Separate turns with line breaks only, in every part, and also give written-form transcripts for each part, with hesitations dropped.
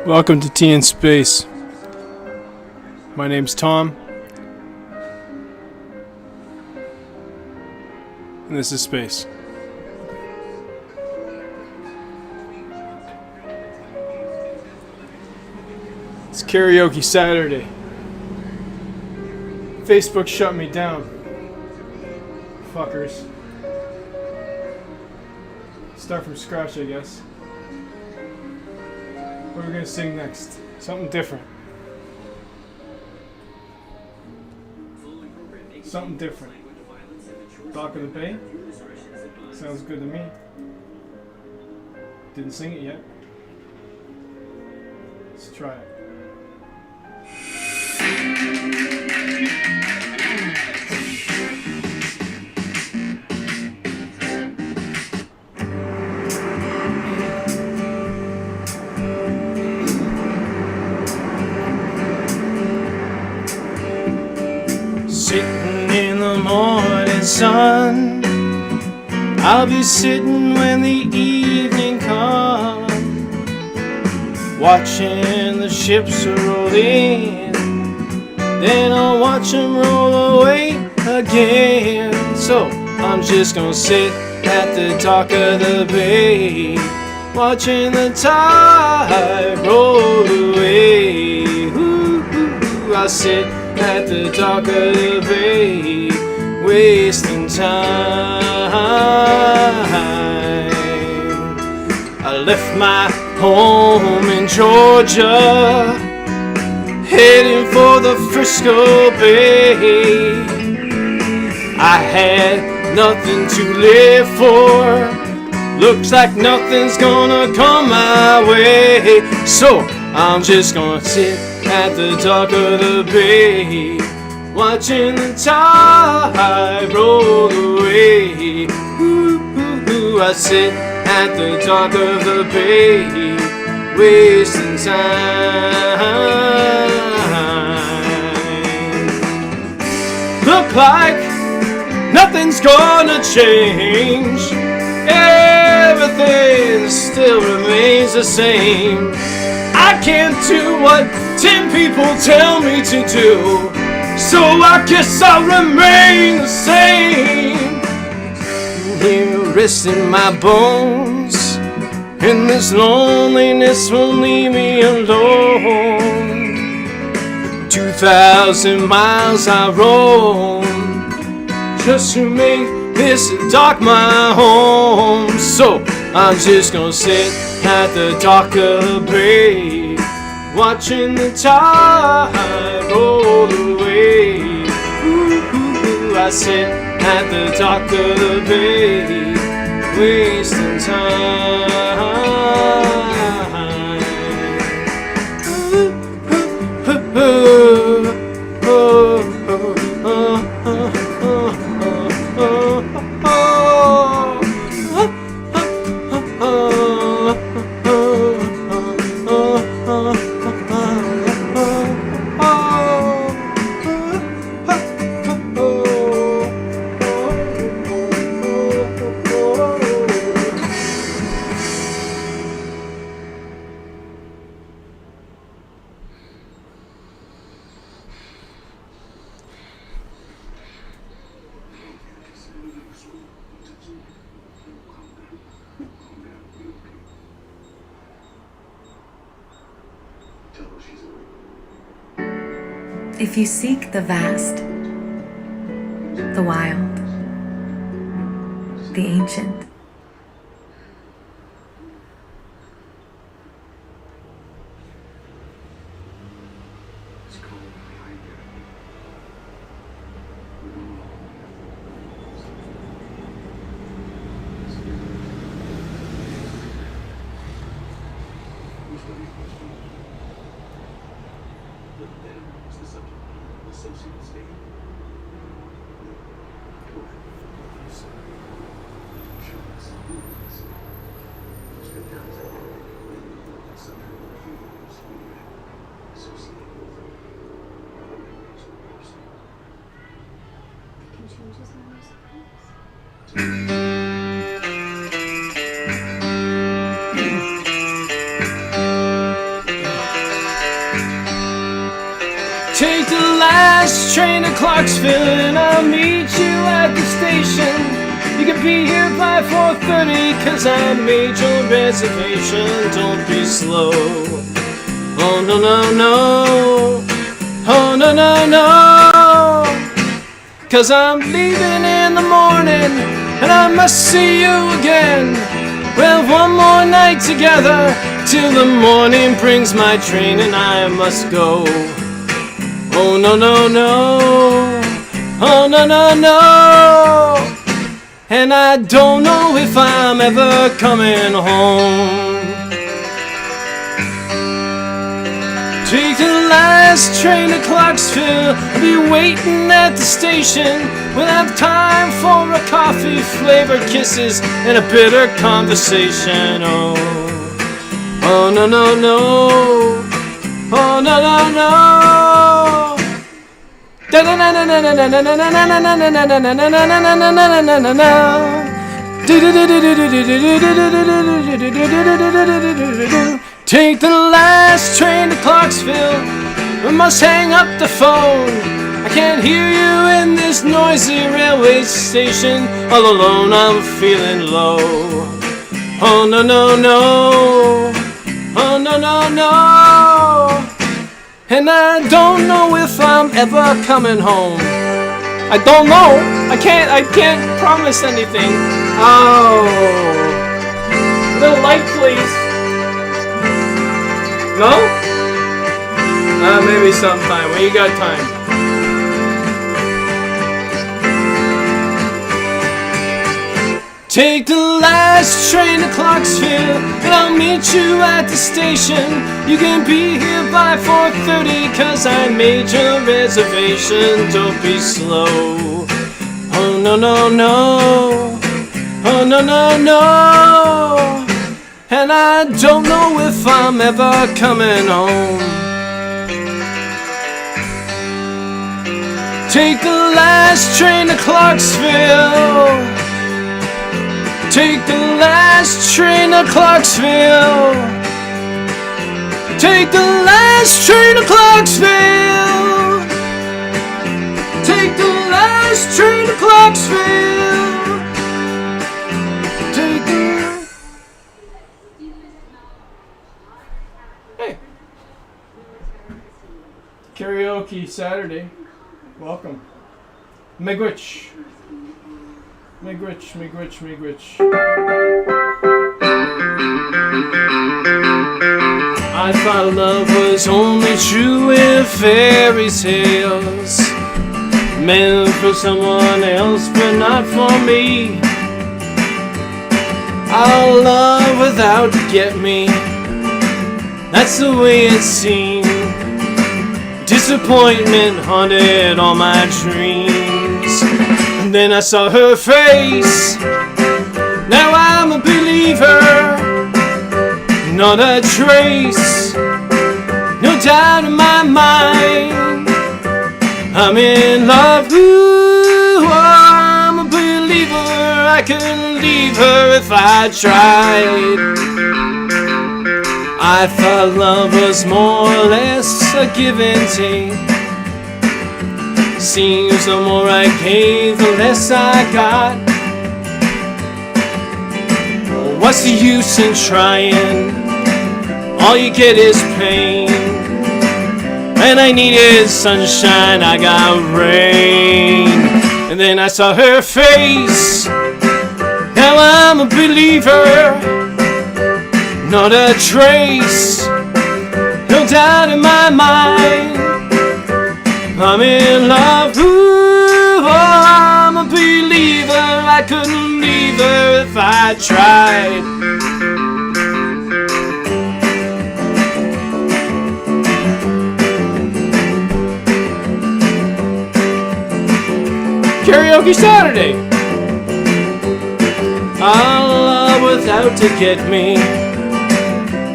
Welcome to Tea in Space. My name's Tom. And this is Space. It's karaoke Saturday. Facebook shut me down. Fuckers. Start from scratch, I guess. What are we gonna sing next? Something different. Something different. Dock of the Bay? Sounds good to me. Didn't sing it yet. Let's try it. Sitting in the morning sun, I'll be sitting when the evening comes, watching the ships roll in, then I'll watch them roll away again. So I'm just gonna sit at the dock of the bay, watching the tide roll away. Ooh, ooh, ooh. I'll sit at the dock of the bay, wasting time. I left my home in Georgia, heading for the Frisco Bay. I had nothing to live for, looks like nothing's gonna come my way. So I'm just gonna sit at the dock of the bay, watching the tide roll away. Ooh, ooh, ooh. I sit at the dock of the bay, wasting time. Look like nothing's gonna change, everything still remains the same. I can't do what 10 people tell me to do, so I guess I'll remain the same. Here resting my bones, and this loneliness won't leave me alone. 2,000 miles I roam, just to make this dock my home. So I'm just gonna sit at the dock of the bay, watching the tide roll away. Ooh, ooh, ooh. I sit at the dock of the bay, wasting time. Ooh, ooh, ooh, ooh. Oh, oh, oh, oh, oh, oh, oh,
If you seek the vast, the wild, the ancient,
Take the last train to Clarksville and I'll meet you at the station. You can be here by 4:30 cause I made your reservation. Don't be slow. Oh no no no. Oh no no no. Cause I'm leaving in the morning and I must see you again. Well, one more night together till the morning brings my train and I must go. Oh no no no. Oh no no no. And I don't know if I'm ever coming home. Take the last train to Clarksville. I'll be waiting at the station. We'll have time for a coffee, flavored kisses, and a bitter conversation. Oh, oh no no no. Oh no no no. Take the last train to Clarksville. We must hang up the phone. I can't hear you in this noisy railway station. All alone I'm feeling low. Oh no no no. Oh no no no. And I don't know if I'm ever coming home. I don't know. I can't promise anything. Oh. A little light, please. No? Maybe sometime when you got time. Take the last train to Clarksville and I'll meet you at the station. You can be here by 4:30 cause I made your reservation. Don't be slow. Oh no no no. Oh no no no. And I don't know if I'm ever coming home. Take the last train to Clarksville. Take the last train to Clarksville. Take the last train to Clarksville. Take the last train to Clarksville. Take the... Hey. Karaoke Saturday. Welcome. Miigwech. Miigwech, miigwech, miigwech. I thought love was only true in fairy tales, meant for someone else but not for me. I'll love without to get me, that's the way it seemed. Disappointment haunted all my dreams. And then I saw her face. Now I'm a believer, not a trace, no doubt in my mind. I'm in love, ooh, I'm a believer. I couldn't leave her if I tried. I thought love was more or less a give and take. Seems the more I gave, the less I got. What's the use in trying? All you get is pain. When I needed sunshine, I got rain. And then I saw her face. Now I'm a believer, not a trace, no doubt in my mind. I'm in love, ooh, oh, I'm a believer. I couldn't leave her if I tried. Karaoke Saturday. I'll love without to get me,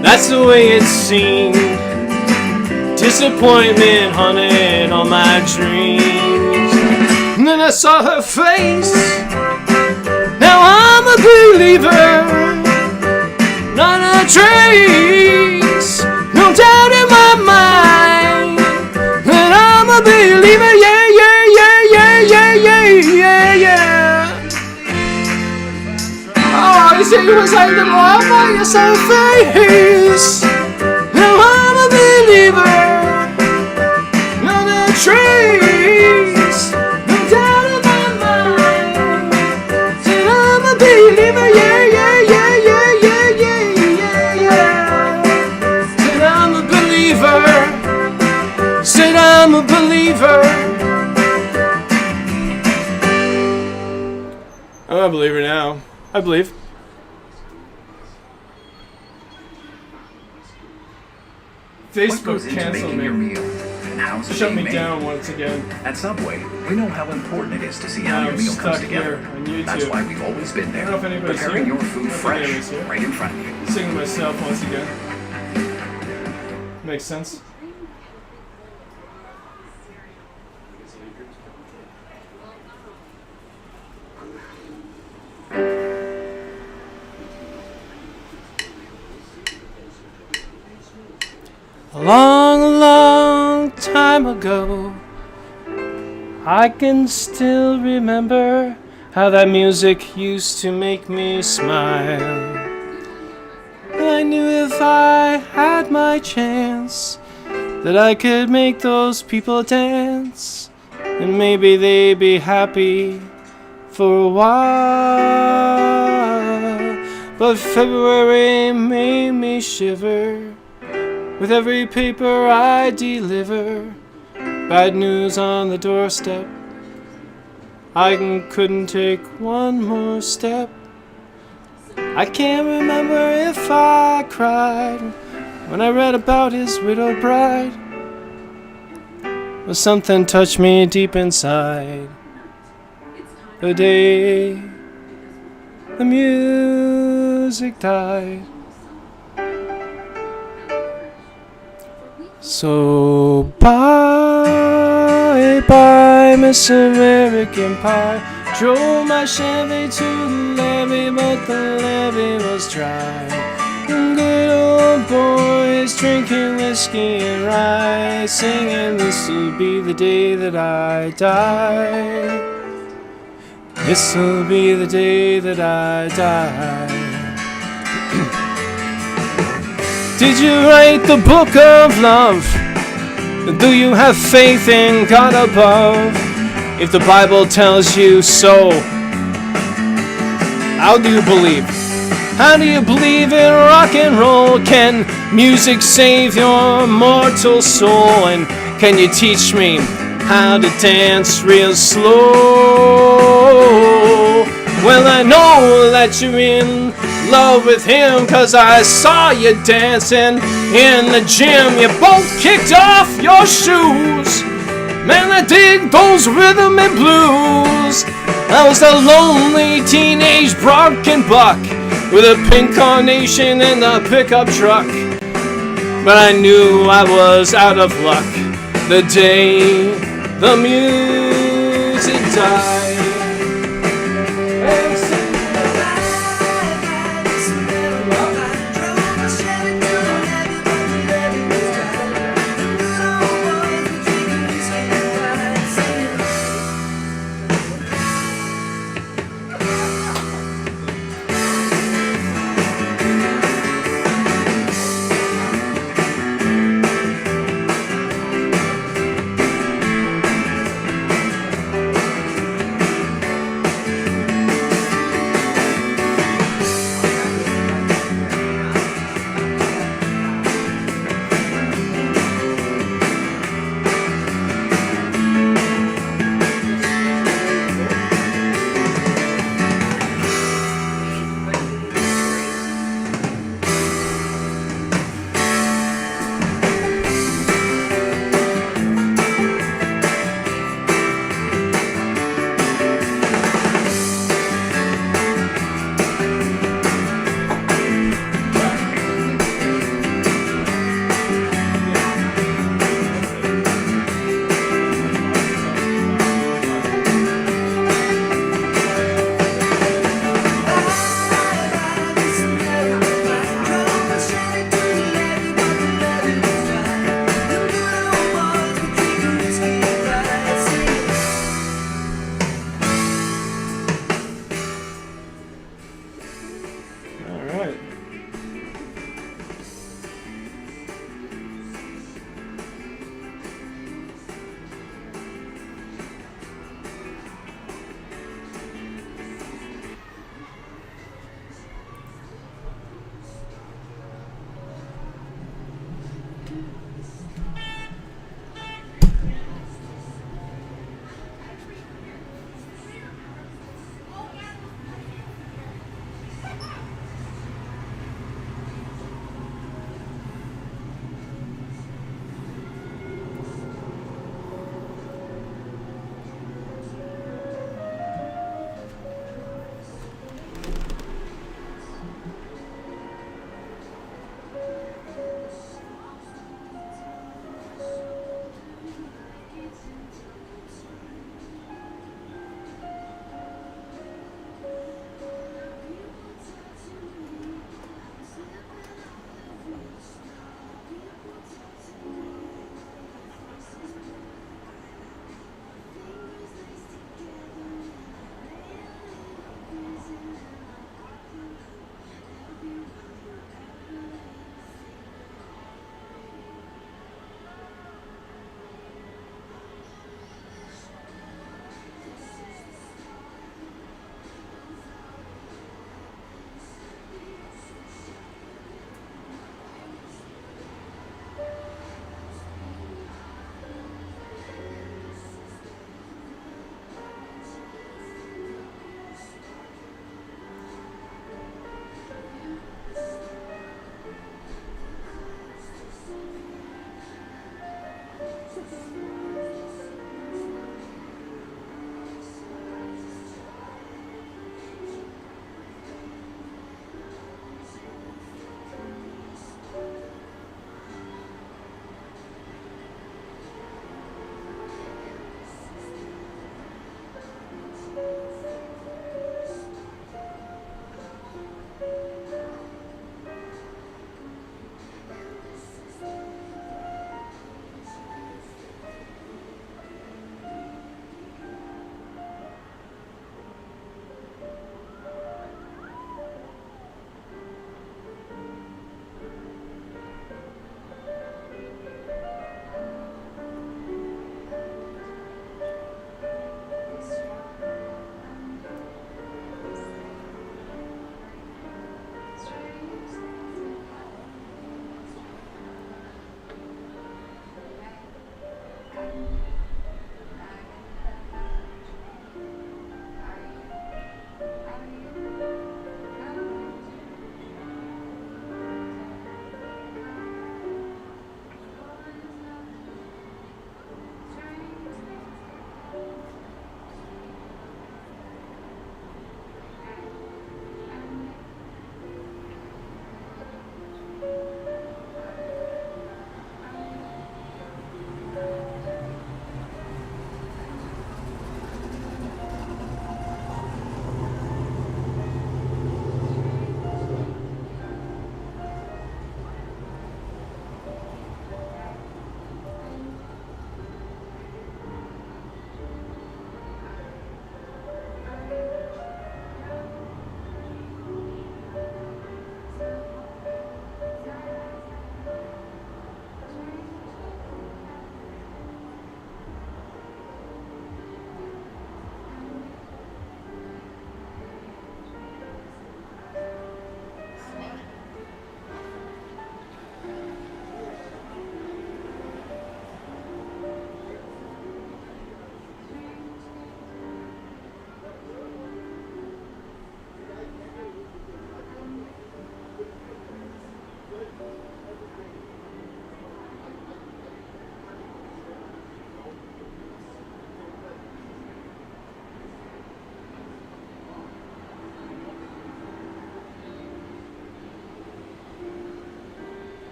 that's the way it seemed. Disappointment haunted all my dreams. And then I saw her face. Now I'm a believer, not a trace, no doubt in my mind that I'm you as I look right by your face. Now I'm a believer, not a trace, no doubt in my mind. Said I'm a believer, yeah, yeah, yeah, yeah, yeah, yeah, yeah, yeah. Said I'm a believer. Said I'm a believer. I'm a believer now. I believe. Facebook canceled me. Shut me down once again.
At Subway, we know how important it is to see how your meal comes together. That's why we've always been there, preparing your food fresh, right in front of you.
Singing myself once again. Makes sense. A long, long time ago, I can still remember how that music used to make me smile. I knew if I had my chance that I could make those people dance, and maybe they'd be happy for a while. But February made me shiver with every paper I deliver. Bad news on the doorstep. I couldn't take one more step. I can't remember if I cried when I read about his widowed bride. But something touched me deep inside the day the music died. So bye, bye, Miss American Pie. Drove my Chevy to the levee, but the levee was dry. Good old boys drinking whiskey and rye, singing, this'll be the day that I die. This'll be the day that I die. Did you write the book of love? Do you have faith in God above? If the Bible tells you so, how do you believe? How do you believe in rock and roll? Can music save your mortal soul? And can you teach me how to dance real slow? Well, I know that you're in love with him, 'cause I saw you dancing in the gym. You both kicked off your shoes. Man, I dig those rhythm and blues. I was a lonely teenage Bronco buck with a pink carnation in the pickup truck. But I knew I was out of luck the day the music died.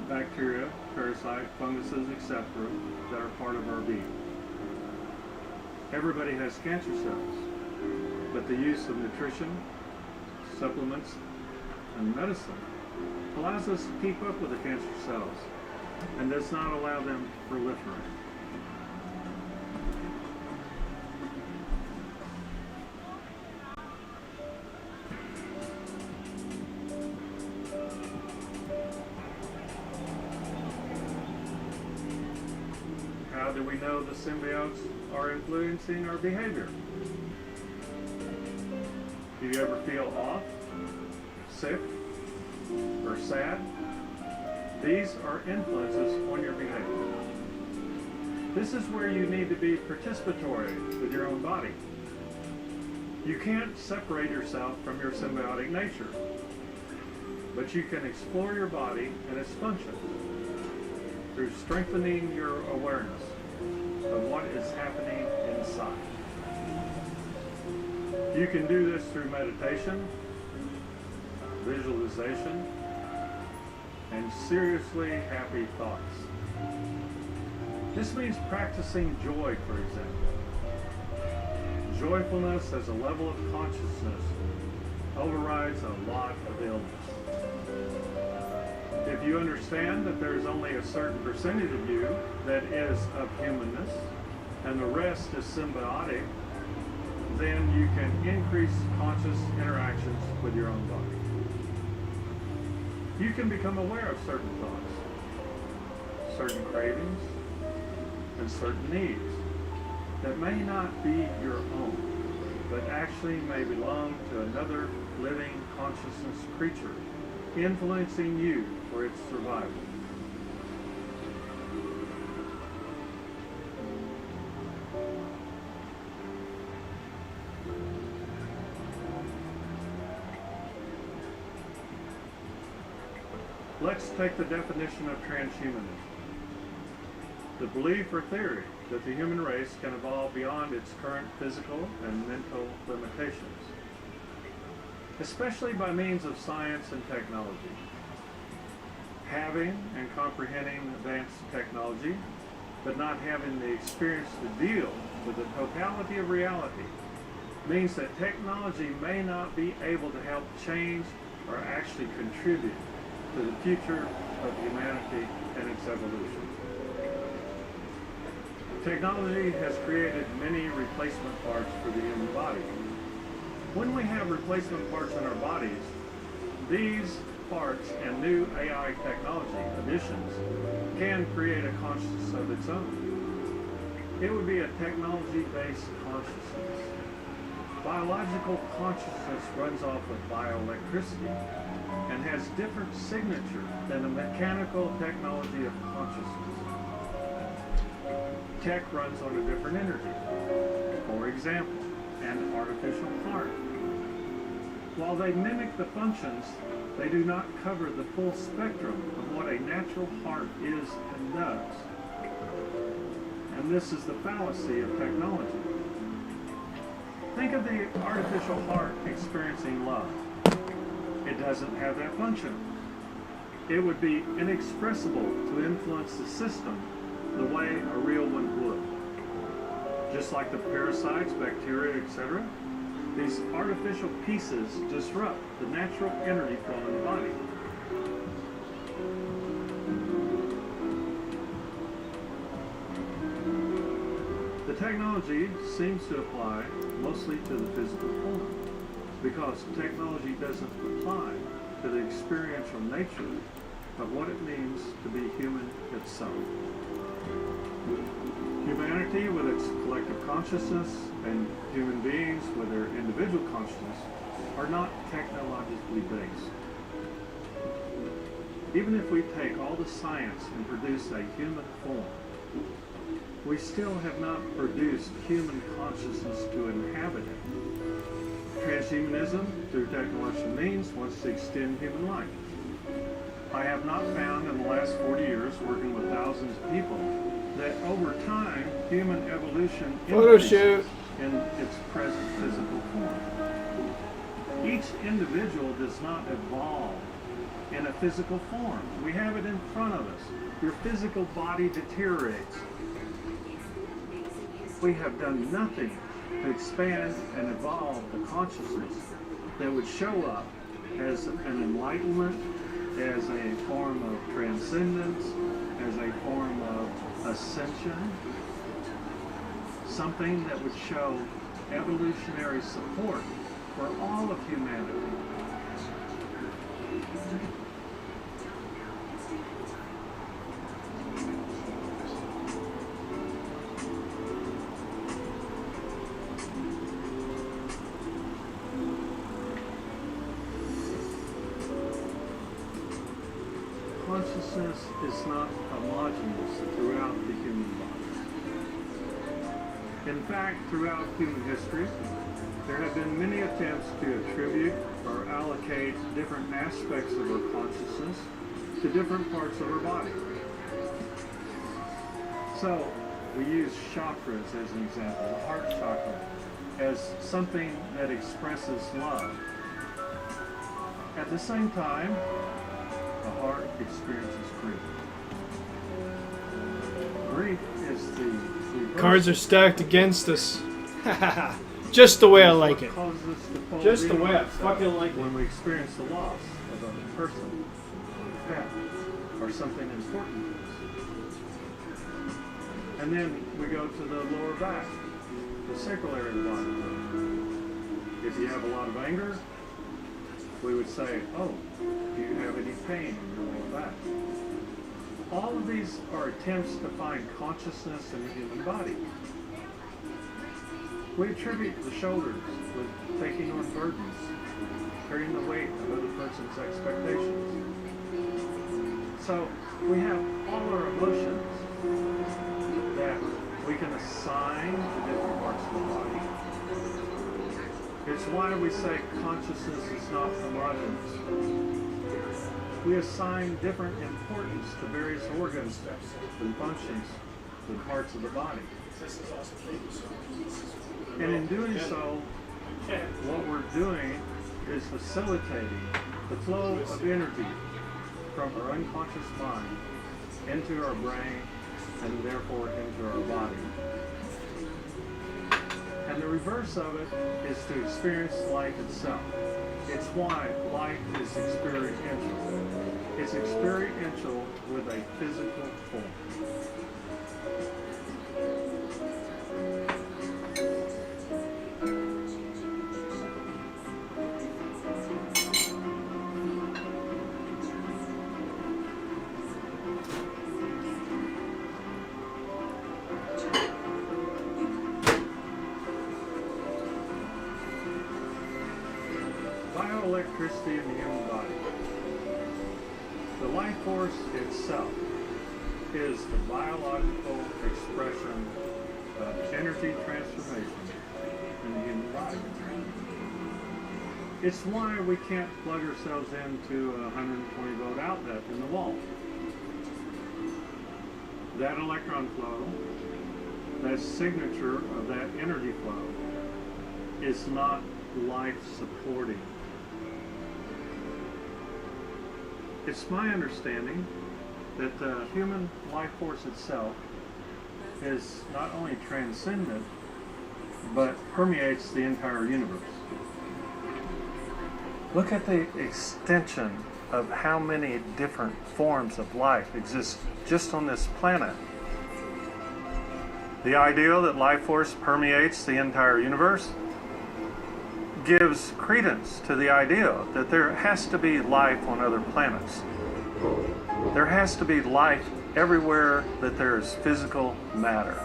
bacteria, parasite, funguses, etc. that are part of our being. Everybody has cancer cells, but the use of nutrition, supplements, and medicine allows us to keep up with the cancer cells and does not allow them to proliferate. How do we know the symbiotes are influencing our behavior? Do you ever feel off, sick, or sad? These are influences on your behavior. This is where you need to be participatory with your own body. You can't separate yourself from your symbiotic nature, but you can explore your body and its function through strengthening your awareness of what is happening inside. You can do this through meditation, visualization, and seriously happy thoughts. This means practicing joy, for example. Joyfulness as a level of consciousness overrides a lot of illness. If you understand that there is only a certain percentage of you that is of humanness and the rest is symbiotic, then you can increase conscious interactions with your own body. You can become aware of certain thoughts, certain cravings, and certain needs that may not be your own, but actually may belong to another living consciousness creature, influencing you for its survival. Let's take the definition of transhumanism. The belief or theory that the human race can evolve beyond its current physical and mental limitations, especially by means of science and technology. Having and comprehending advanced technology, but not having the experience to deal with the totality of reality, means that technology may not be able to help change or actually contribute to the future of humanity and its evolution. Technology has created many replacement parts for the human body. When we have replacement parts in our bodies, these parts and new AI technology additions can create a consciousness of its own. It would be a technology-based consciousness. Biological consciousness runs off of bioelectricity and has different signature than the mechanical technology of consciousness. Tech runs on a different energy. For example, an artificial heart. While they mimic the functions, they do not cover the full spectrum of what a natural heart is and does. And this is the fallacy of technology. Think of the artificial heart experiencing love. It doesn't have that function. It would be inexpressible to influence the system the way a real one would. Just like the parasites, bacteria, etc., these artificial pieces disrupt the natural energy flow in the body. The technology seems to apply mostly to the physical form, because technology doesn't apply to the experiential nature of what it means to be human itself. Humanity with its collective consciousness and human beings with their individual consciousness are not technologically based. Even if we take all the science and produce a human form, we still have not produced human consciousness to inhabit it. Transhumanism, through technological means, wants to extend human life. I have not found in the last 40 years, working with thousands of people, that over time, human evolution increases in its present physical form. Each individual does not evolve in a physical form. We have it in front of us. Your physical body deteriorates. We have done nothing to expand and evolve the consciousness that would show up as an enlightenment, as a form of transcendence, as a form of ascension, something that would show evolutionary support for all of humanity. Consciousness is not homogeneous throughout the human body. In fact, throughout human history, there have been many attempts to attribute or allocate different aspects of our consciousness to different parts of our body. So, we use chakras as an example, the heart chakra, as something that expresses love. At the same time, the heart experiences grief. Grief is the reverse.
Cards are stacked against us. Just the way I like it.
Causes us to fall
Just the way I
beyond
fucking like
when
it.
we experience the loss of a person, pet, or something important to us. And then we go to the lower back, the sacral area of the body. If you have a lot of anger, we would say, oh, do you have any pain in your lower back? All of these are attempts to find consciousness in the human body. We attribute the shoulders with taking on burdens, carrying the weight of other person's expectations. So we have all our emotions that we can assign to different parts of the body. It's why we say consciousness is not homogeneous. We assign different importance to various organs and functions and parts of the body. And in doing so, what we're doing is facilitating the flow of energy from our unconscious mind into our brain and therefore into our body. And the reverse of it is to experience life itself. It's why life is experiential. It's experiential with a physical form. Bioelectricity in the human body. The life force itself is the biological expression of energy transformation in the human body. It's why we can't plug ourselves into a 120 volt outlet in the wall. That electron flow, that signature of that energy flow, is not life supporting. It's my understanding that the human life force itself is not only transcendent, but permeates the entire universe. Look at the extension of how many different forms of life exist just on this planet. The idea that life force permeates the entire universe gives credence to the idea that there has to be life on other planets. There has to be life everywhere that there is physical matter,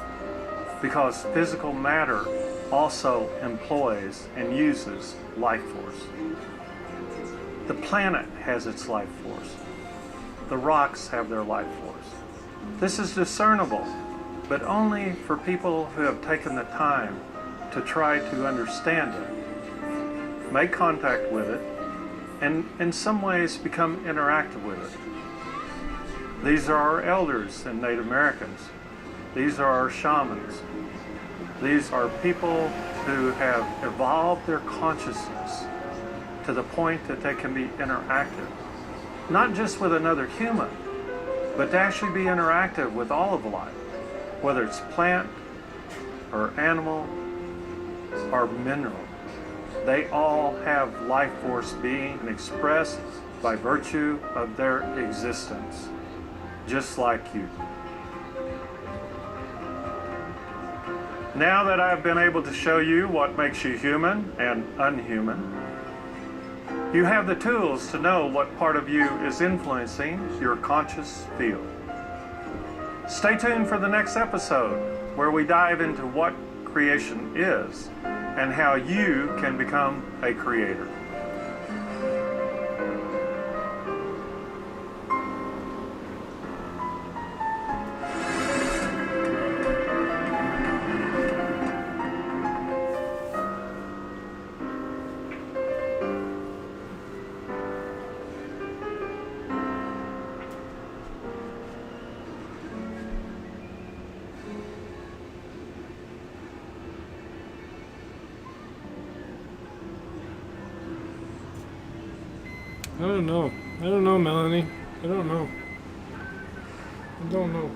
because physical matter also employs and uses life force. The planet has its life force. The rocks have their life force. This is discernible, but only for people who have taken the time to try to understand it, make contact with it, and in some ways become interactive with it. These are our elders and Native Americans. These are our shamans. These are people who have evolved their consciousness to the point that they can be interactive not just with another human, but to actually be interactive with all of life, whether it's plant or animal or mineral. They all have life force being expressed by virtue of their existence, just like you. Now that I've been able to show you what makes you human and unhuman, you have the tools to know what part of you is influencing your conscious field. Stay tuned for the next episode where we dive into what creation is and how you can become a creator.
I don't know. I don't know, Melanie. I don't know. I don't know.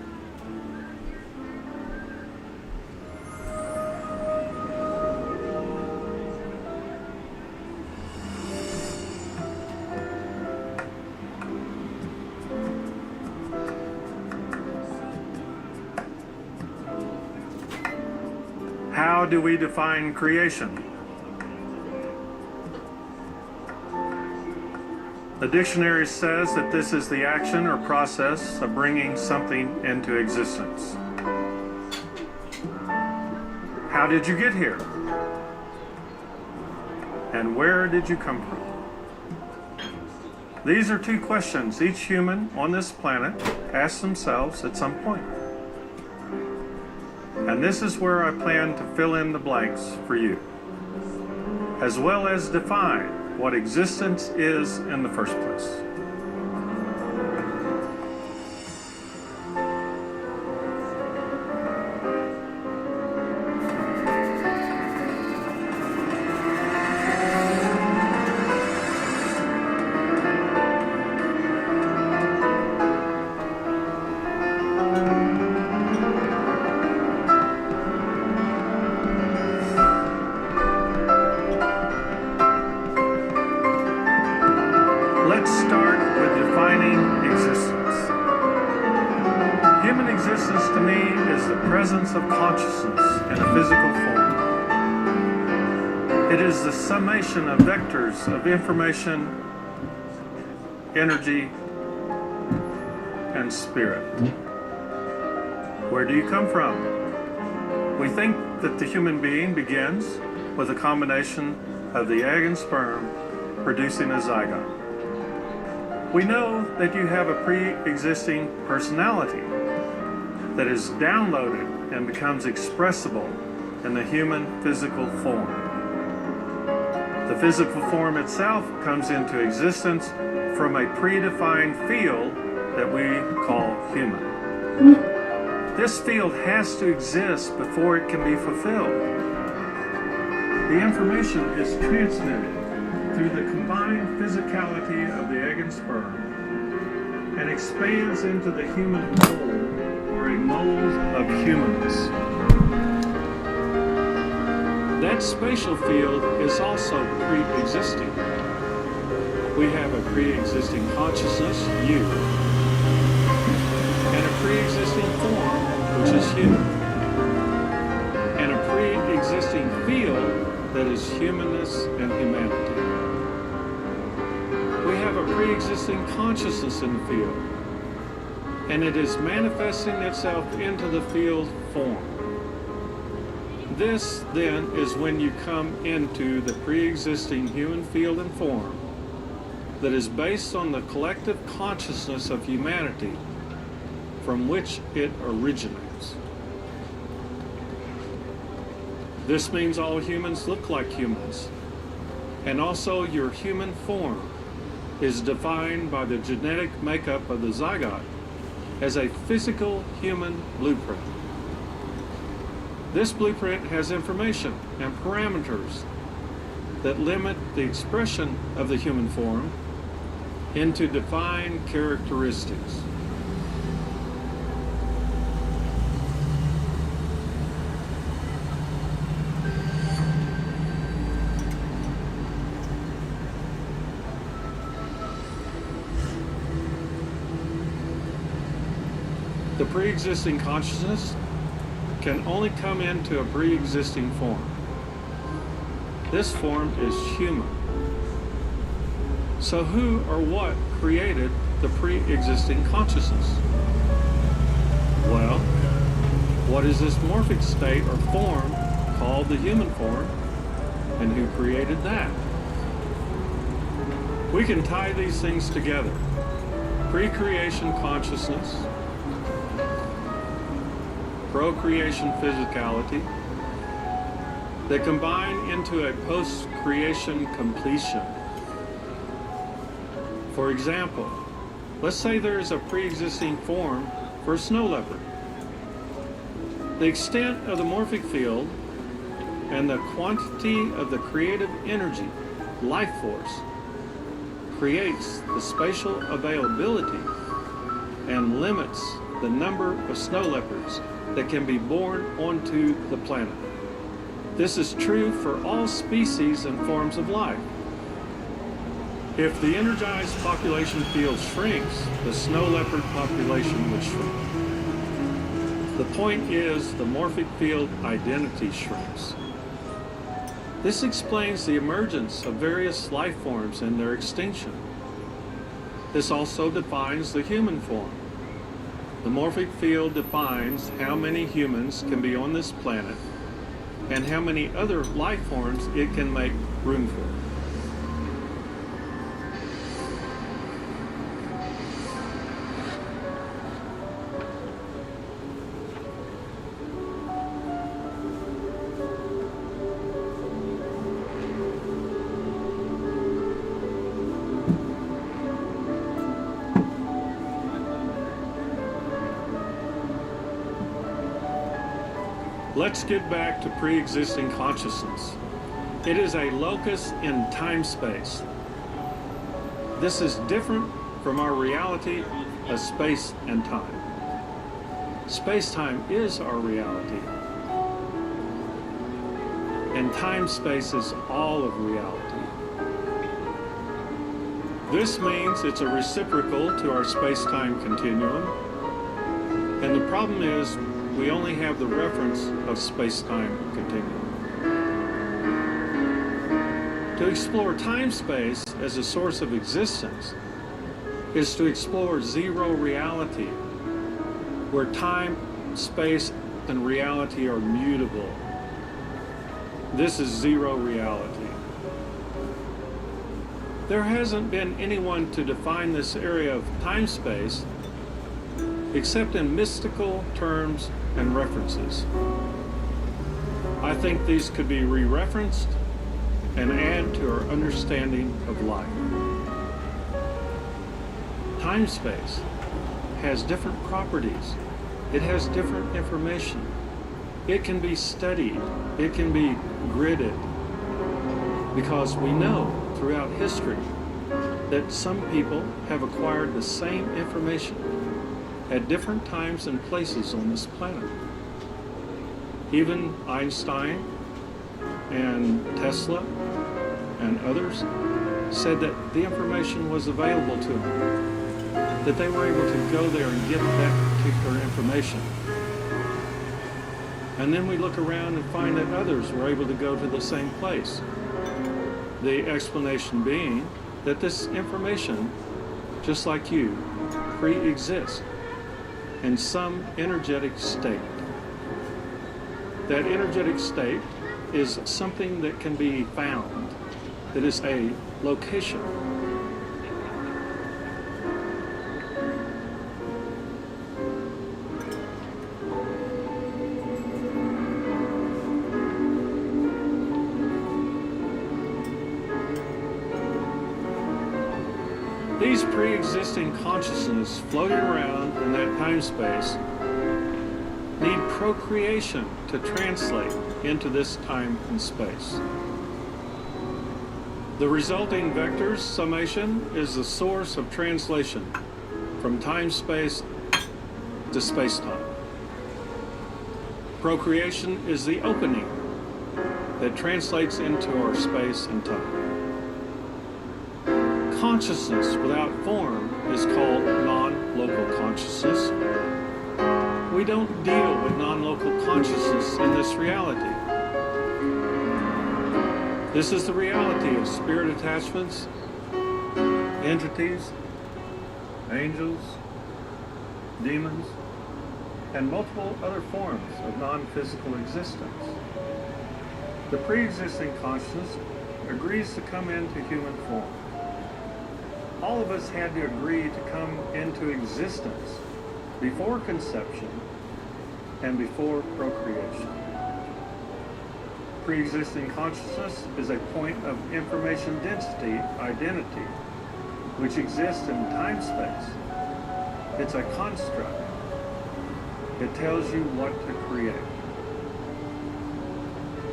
How do we define creation? The dictionary says that this is the action or process of bringing something into existence. How did you get here? And where did you come from? These are two questions each human on this planet asks themselves at some point. And this is where I plan to fill in the blanks for you, as well as define what existence is in the first place. Let's start with defining existence. Human existence to me is the presence of consciousness in a physical form. It is the summation of vectors of information, energy, and spirit. Where do you come from? We think that the human being begins with a combination of the egg and sperm producing a zygote. We know that you have a pre-existing personality that is downloaded and becomes expressible in the human physical form. The physical form itself comes into existence from a predefined field that we call human. This field has to exist before it can be fulfilled. The information is transmitted through the combined physicality of the egg and sperm and expands into the human mold or a mold of humanness. That spatial field is also pre-existing. We have a pre-existing consciousness, you, and a pre-existing form, which is human, and a pre-existing field that is humanness and humanity. We have a pre-existing consciousness in the field, and it is manifesting itself into the field form. This, then, is when you come into the pre-existing human field and form that is based on the collective consciousness of humanity from which it originates. This means all humans look like humans, and also your human form is defined by the genetic makeup of the zygote as a physical human blueprint. This blueprint has information and parameters that limit the expression of the human form into defined characteristics. The pre-existing consciousness can only come into a pre-existing form. This form is human. So who or what created the pre-existing consciousness? Well, what is this morphic state or form called the human form, and who created that? We can tie these things together. Pre-creation consciousness, procreation physicality, they combine into a post-creation completion. For example, let's say there is a pre-existing form for a snow leopard. The extent of the morphic field and the quantity of the creative energy, life force, creates the spatial availability and limits the number of snow leopards that can be born onto the planet. This is true for all species and forms of life. If the energized population field shrinks, the snow leopard population would shrink. The point is, the morphic field identity shrinks. This explains the emergence of various life forms and their extinction. This also defines the human form. The morphic field defines how many humans can be on this planet and how many other life forms it can make room for. Let's get back to pre-existing consciousness. It is a locus in time-space. This is different from our reality of space and time. Space-time is our reality, and time-space is all of reality. This means it's a reciprocal to our space-time continuum, and the problem is we only have the reference of space-time continuum. To explore time-space as a source of existence is to explore zero reality, where time, space, and reality are mutable. This is zero reality. There hasn't been anyone to define this area of time-space except in mystical terms and references. I think these could be re-referenced and add to our understanding of life. Time-space has different properties. It has different information. It can be studied. It can be gridded. Because we know throughout history that some people have acquired the same information at different times and places on this planet. Even Einstein and Tesla and others said that the information was available to them, that they were able to go there and get that particular information. And then we look around and find that others were able to go to the same place. The explanation being that this information, just like you, pre-exists in some energetic state. That energetic state is something that can be found, that is a location. These pre-existing consciousness floating around in that time-space need procreation to translate into this time and space. The resulting vector's summation is the source of translation from time-space to space-time. Procreation is the opening that translates into our space and time. Consciousness without form is called non-local consciousness. We don't deal with non-local consciousness in this reality. This is the reality of spirit attachments, entities, angels, demons, and multiple other forms of non-physical existence. The pre-existing consciousness agrees to come into human form. All of us had to agree to come into existence before conception and before procreation. Pre-existing consciousness is a point of information density identity, which exists in time-space. It's a construct. It tells you what to create.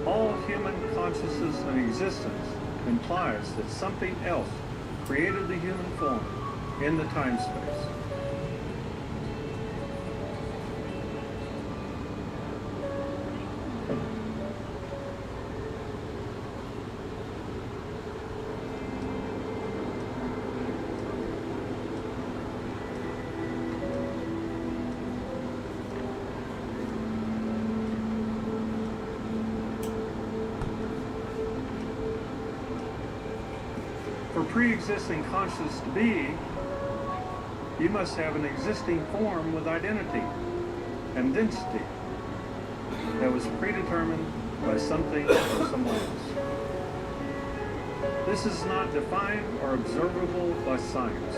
All human consciousness and existence implies that something else created the human form in the time-space. For pre-existing consciousness to be, you must have an existing form with identity and density that was predetermined by something or someone else. This is not defined or observable by science.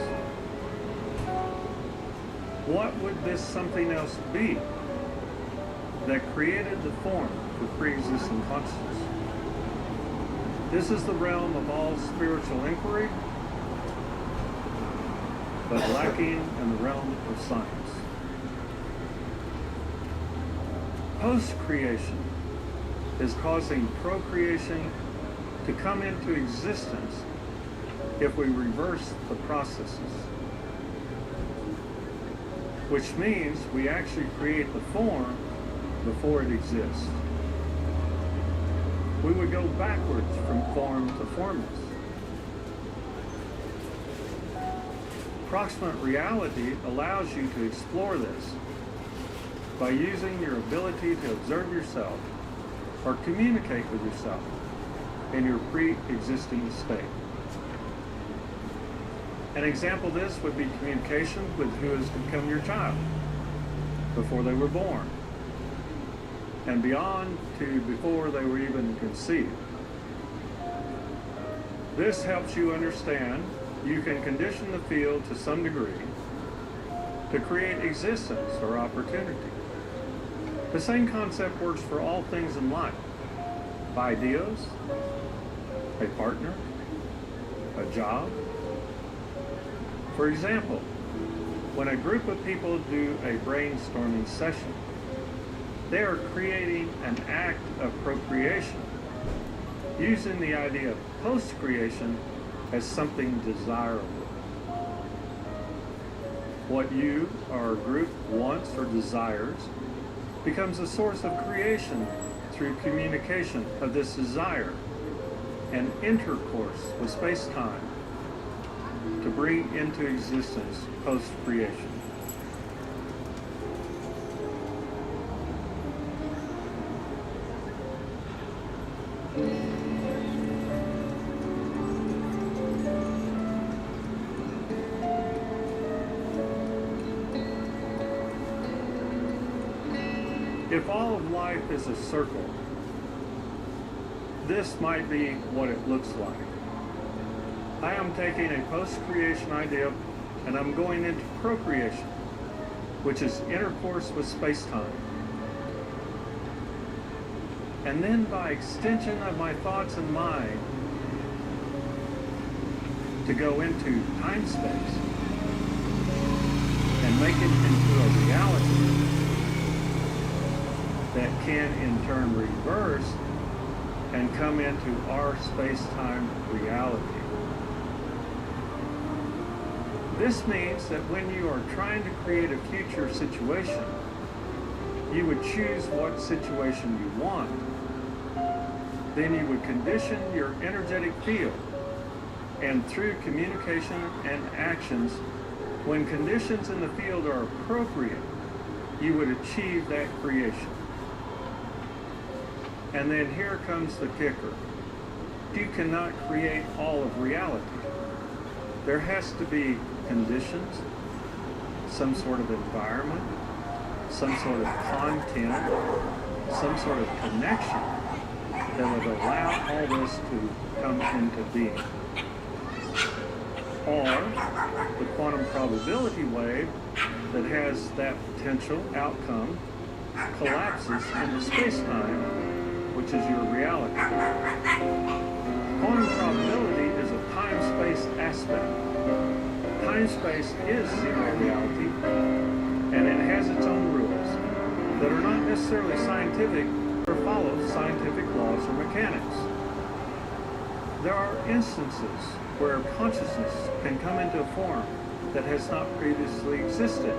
What would this something else be that created the form for pre-existing consciousness? This is the realm of all spiritual inquiry, but lacking in the realm of science. Post-creation is causing procreation to come into existence if we reverse the processes, which means we actually create the form before it exists. We would go backwards from form to formless. Proximate reality allows you to explore this by using your ability to observe yourself or communicate with yourself in your pre-existing state. An example of this would be communication with who has become your child before they were born, and beyond to before they were even conceived. This helps you understand you can condition the field to some degree to create existence or opportunity. The same concept works for all things in life. Ideas, a partner, a job. For example, when a group of people do a brainstorming session, they are creating an act of procreation, using the idea of post-creation as something desirable. What you or a group wants or desires becomes a source of creation through communication of this desire and intercourse with space-time to bring into existence post-creation. If all of life is a circle, this might be what it looks like. I am taking a post-creation idea and I'm going into procreation, which is intercourse with space-time. And then by extension of my thoughts and mind, to go into time-space and make it into a reality that can in turn reverse and come into our space-time reality. This means that when you are trying to create a future situation, you would choose what situation you want. Then you would condition your energetic field, and through communication and actions, when conditions in the field are appropriate, you would achieve that creation. And then here comes the kicker. You cannot create all of reality. There has to be conditions, some sort of environment, some sort of content, some sort of connection that would allow all this to come into being. Or the quantum probability wave that has that potential outcome collapses into space-time, which is your reality. Quantum probability is a time-space aspect. Time-space is zero reality, and it has its own rules that are not necessarily scientific or follow scientific laws or mechanics. There are instances where consciousness can come into a form that has not previously existed.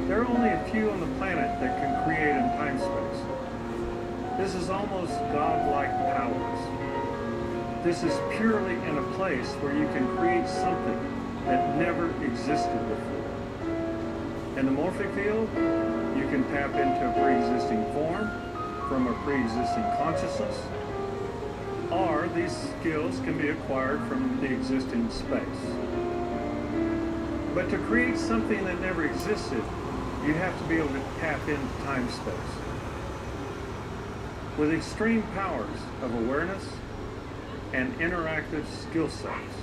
There are only a few on the planet that can create in time-space. This is almost godlike powers. This is purely in a place where you can create something that never existed before. In the morphic field, you can tap into a pre-existing form from a pre-existing consciousness, or these skills can be acquired from the existing space. But to create something that never existed, you have to be able to tap into time-space. With extreme powers of awareness and interactive skill sets.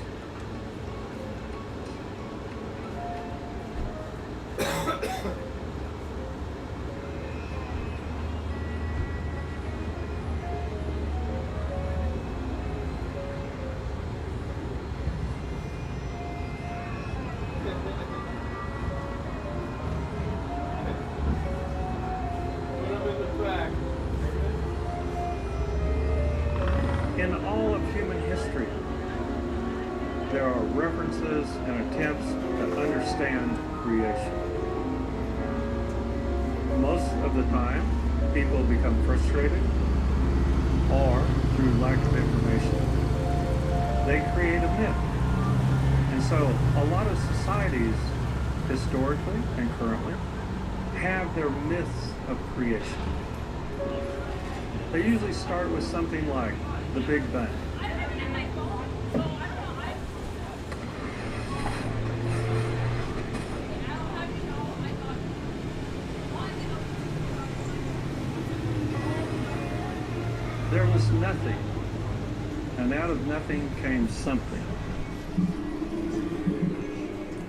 In all of human history, there are references and attempts to understand creation. Most of the time, people become frustrated, or through lack of information, they create a myth. And so a lot of societies, historically and currently, have their myths of creation. They usually start with something like the Big Bang. There was nothing, and out of nothing came something.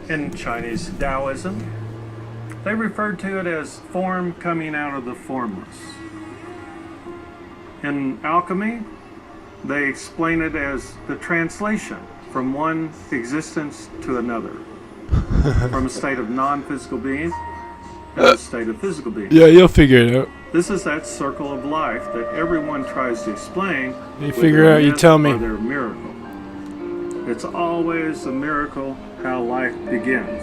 In Chinese Taoism, they referred to it as form coming out of the formless. In alchemy, they explain it as the translation from one existence to another, from a state of non-physical being to a state of physical being.
Yeah, you'll figure it out.
This is that circle of life that everyone tries to explain.
You figure it out, you tell me.
Or their miracle. It's always a miracle how life begins.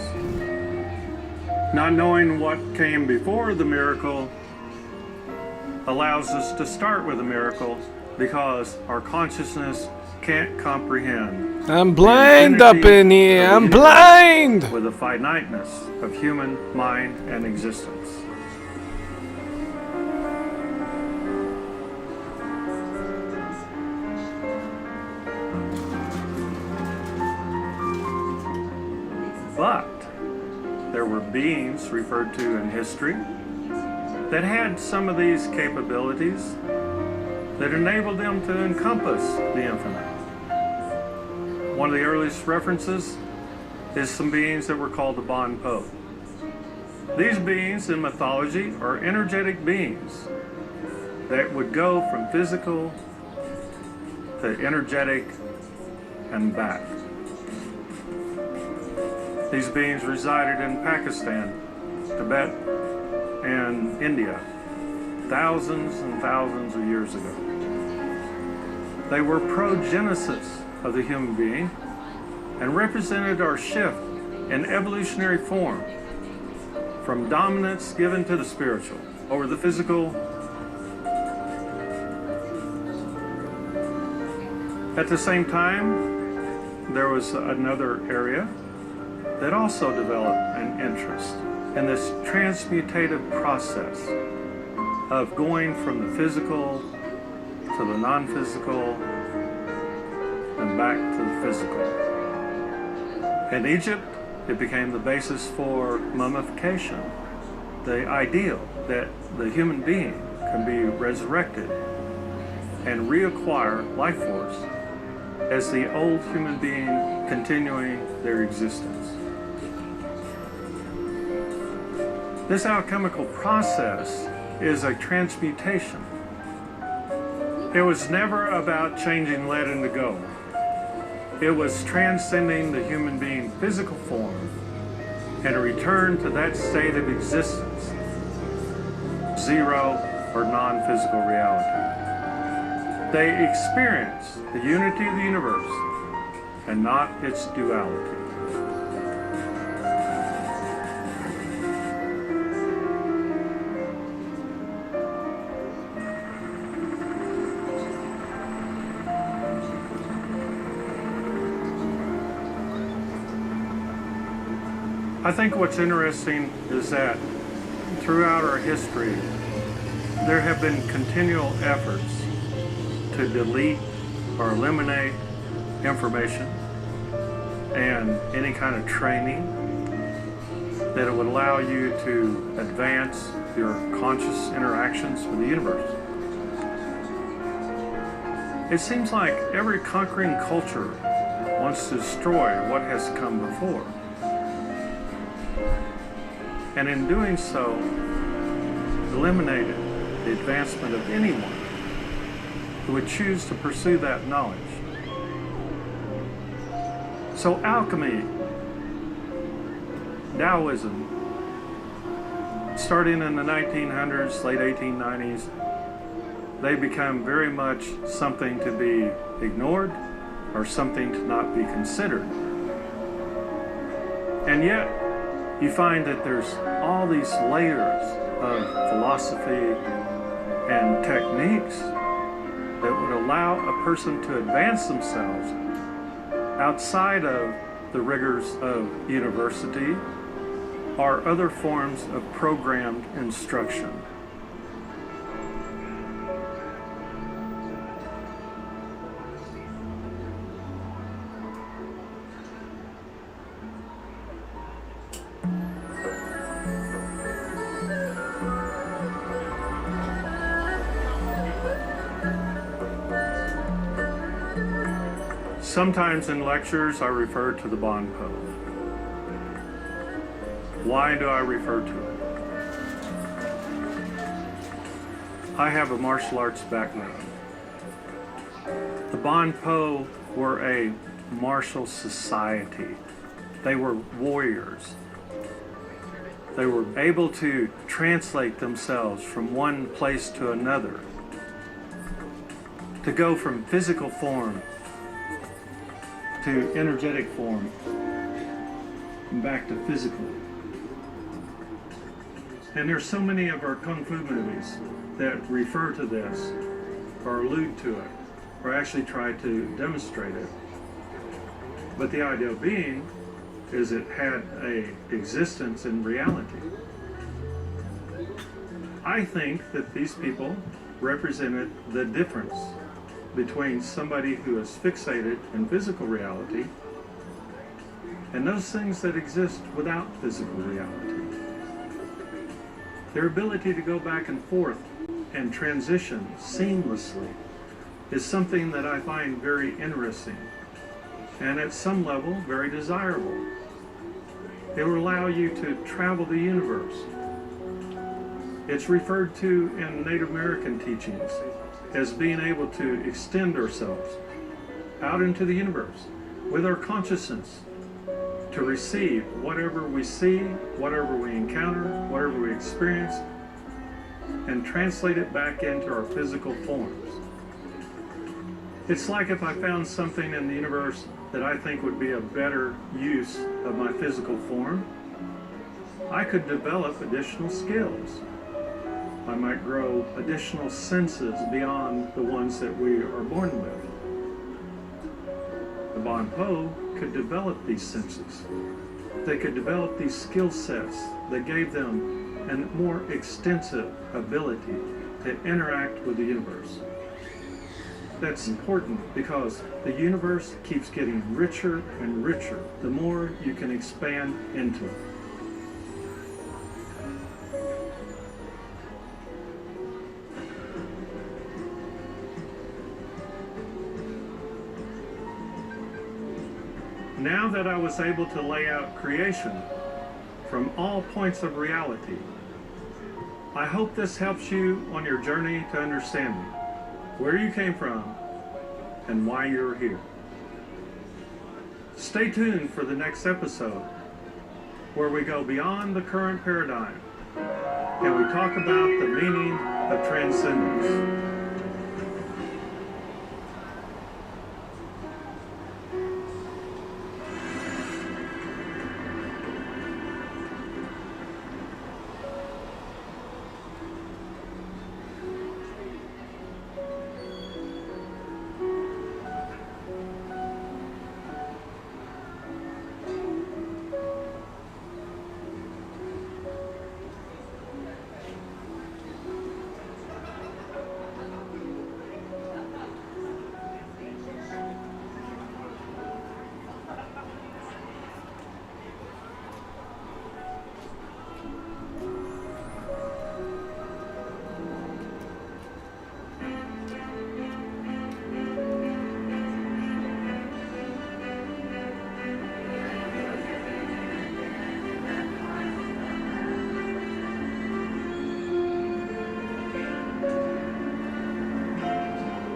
Not knowing what came before the miracle allows us to start with a miracle because our consciousness can't comprehend.
I'm blind up in here. I'm blind.
With the finiteness of human mind and existence. But there were beings referred to in history that had some of these capabilities that enabled them to encompass the infinite. One of the earliest references is some beings that were called the Bon Po. These beings in mythology are energetic beings that would go from physical to energetic and back. These beings resided in Pakistan, Tibet, and India thousands and thousands of years ago. They were progenesis of the human being and represented our shift in evolutionary form from dominance given to the spiritual over the physical. At the same time, there was another area that also developed an interest in this transmutative process of going from the physical to the non-physical and back to the physical. In Egypt, it became the basis for mummification, the ideal that the human being can be resurrected and reacquire life force as the old human being continuing their existence. This alchemical process is a transmutation. It was never about changing lead into gold. It was transcending the human being physical form and a return to that state of existence, zero or non-physical reality. They experience the unity of the universe and not its duality. I think what's interesting is that throughout our history, there have been continual efforts to delete or eliminate information and any kind of training that it would allow you to advance your conscious interactions with the universe. It seems like every conquering culture wants to destroy what has come before. And in doing so, eliminated the advancement of anyone who would choose to pursue that knowledge. So alchemy, Taoism, starting in the 1900s, late 1890s, they become very much something to be ignored or something to not be considered. And yet, you find that there's all these layers of philosophy and techniques that would allow a person to advance themselves outside of the rigors of university or other forms of programmed instruction. Sometimes in lectures I refer to the Bon Po. Why do I refer to it? I have a martial arts background. The Bon Po were a martial society. They were warriors. They were able to translate themselves from one place to another, to go from physical form to energetic form and back to physical. And there's so many of our Kung Fu movies that refer to this or allude to it or actually try to demonstrate it. But the idea being is it had a existence in reality. I think that these people represented the difference between somebody who is fixated in physical reality and those things that exist without physical reality. Their ability to go back and forth and transition seamlessly is something that I find very interesting and at some level very desirable. It will allow you to travel the universe. It's referred to in Native American teachings as being able to extend ourselves out into the universe with our consciousness to receive whatever we see, whatever we encounter, whatever we experience and translate it back into our physical forms. It's like if I found something in the universe that I think would be a better use of my physical form, I could develop additional skills. I might grow additional senses beyond the ones that we are born with. The Bon Po could develop these senses. They could develop these skill sets that gave them a more extensive ability to interact with the universe. That's important because the universe keeps getting richer and richer the more you can expand into it. Now that I was able to lay out creation from all points of reality, I hope this helps you on your journey to understanding where you came from and why you're here. Stay tuned for the next episode where we go beyond the current paradigm and we talk about the meaning of transcendence.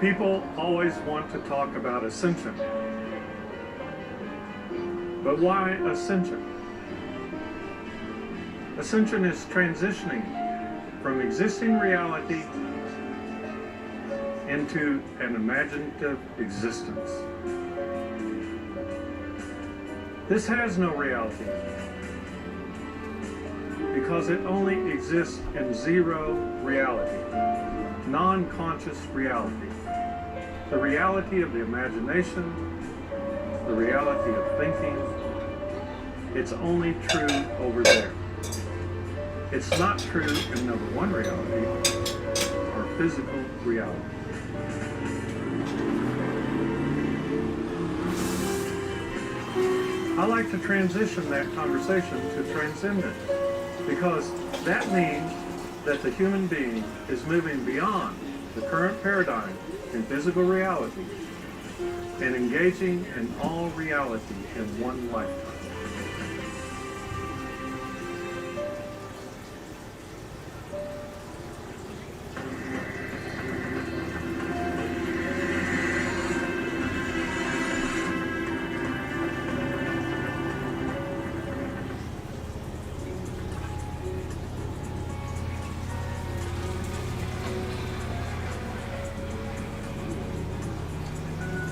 People always want to talk about ascension. But why ascension? Ascension is transitioning from existing reality into an imaginative existence. This has no reality because it only exists in zero reality, non-conscious reality. The reality of the imagination, the reality of thinking, it's only true over there. It's not true in number one reality, or physical reality. I like to transition that conversation to transcendence because that means that the human being is moving beyond the current paradigm in physical reality and engaging in all reality in one lifetime.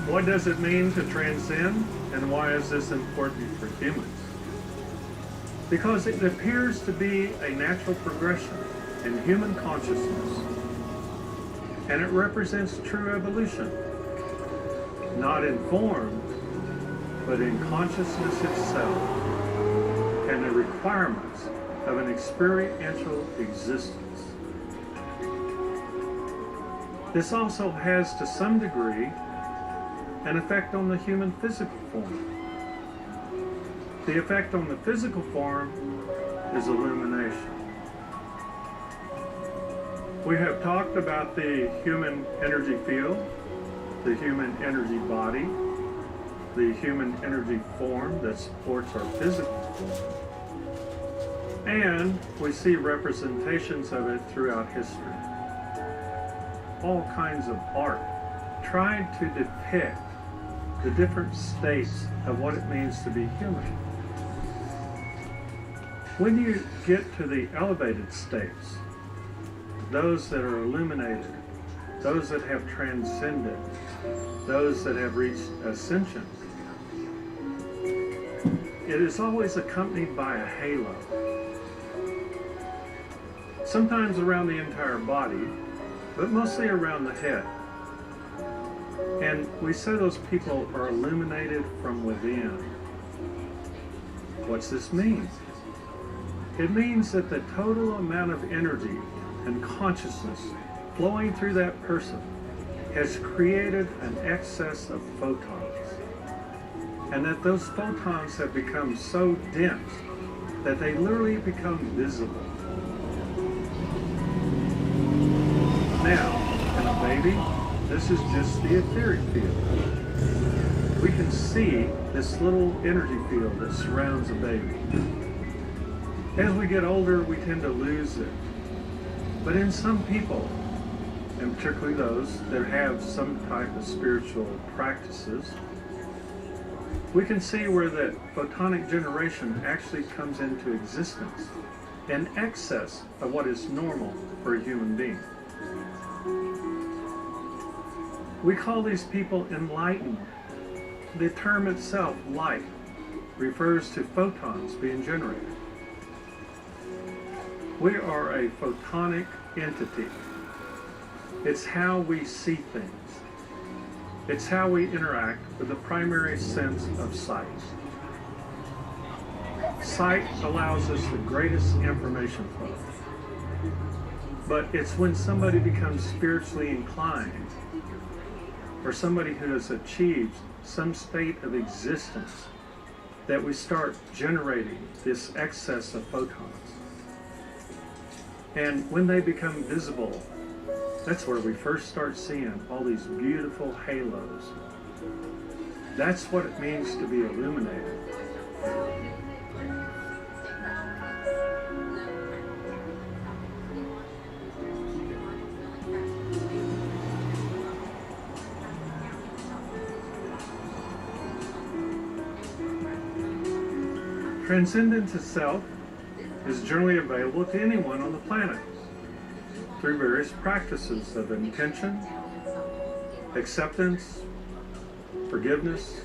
What does it mean to transcend, and why is this important for humans? Because it appears to be a natural progression in human consciousness, and it represents true evolution, not in form, but in consciousness itself, and the requirements of an experiential existence. This also has, to some degree, an effect on the human physical form. The effect on the physical form is illumination. We have talked about the human energy field, the human energy body, the human energy form that supports our physical form. And we see representations of it throughout history. All kinds of art tried to depict the different states of what it means to be human. When you get to the elevated states, those that are illuminated, those that have transcended, those that have reached ascension, it is always accompanied by a halo. Sometimes around the entire body, but mostly around the head. And we say those people are illuminated from within. What's this mean? It means that the total amount of energy and consciousness flowing through that person has created an excess of photons. And that those photons have become so dense that they literally become visible. Now, in a baby, this is just the etheric field. We can see this little energy field that surrounds a baby. As we get older, we tend to lose it. But in some people, and particularly those that have some type of spiritual practices, we can see where that photonic generation actually comes into existence in excess of what is normal for a human being. We call these people enlightened. The term itself, light, refers to photons being generated. We are a photonic entity. It's how we see things. It's how we interact with the primary sense of sight. Sight allows us the greatest information flow. But it's when somebody becomes spiritually inclined, or somebody who has achieved some state of existence, that we start generating this excess of photons. And when they become visible, that's where we first start seeing all these beautiful halos. That's what it means to be illuminated. Transcendence itself is generally available to anyone on the planet through various practices of intention, acceptance, forgiveness,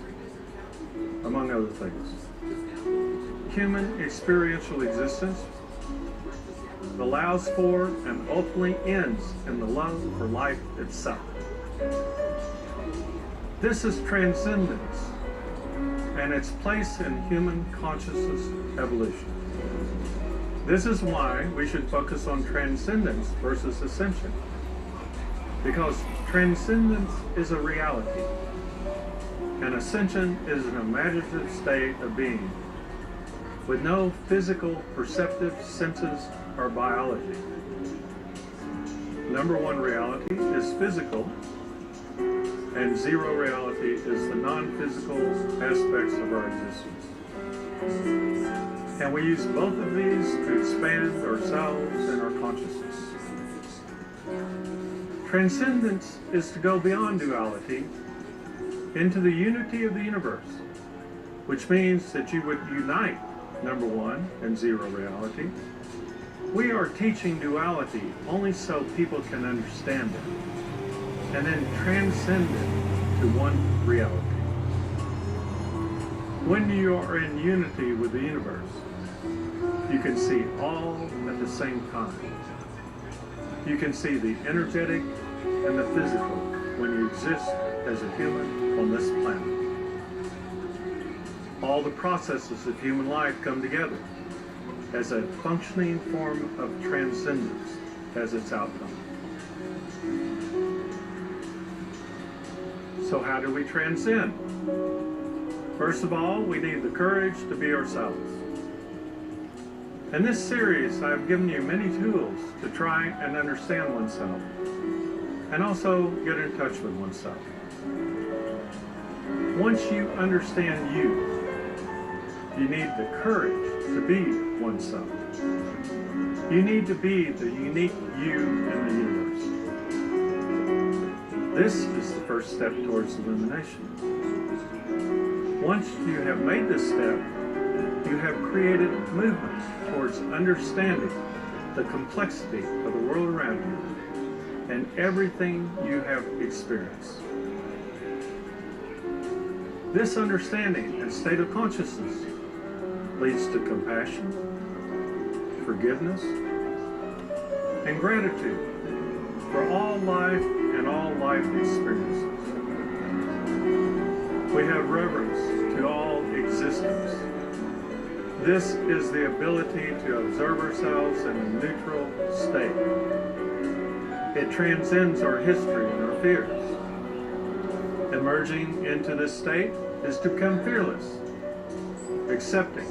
among other things. Human experiential existence allows for and ultimately ends in the love for life itself. This is transcendence and its place in human consciousness evolution. This is why we should focus on transcendence versus ascension. Because transcendence is a reality, and ascension is an imaginative state of being with no physical perceptive senses or biology. Number one reality is physical, and zero reality is the non-physical aspects of our existence. And we use both of these to expand ourselves and our consciousness. Transcendence is to go beyond duality into the unity of the universe, which means that you would unite number one and zero reality. We are teaching duality only so people can understand it, and then transcend it to one reality. When you are in unity with the universe, you can see all at the same time. You can see the energetic and the physical when you exist as a human on this planet. All the processes of human life come together as a functioning form of transcendence as its outcome. So how do we transcend? First of all, we need the courage to be ourselves. In this series, I've given you many tools to try and understand oneself, and also get in touch with oneself. Once you understand you, you need the courage to be oneself. You need to be the unique you in the universe. This is the first step towards illumination. Once you have made this step, you have created movement towards understanding the complexity of the world around you and everything you have experienced. This understanding and state of consciousness leads to compassion, forgiveness, and gratitude for all life and all life experiences. We have reverence to all existence. This is the ability to observe ourselves in a neutral state. It transcends our history and our fears. Emerging into this state is to become fearless, accepting,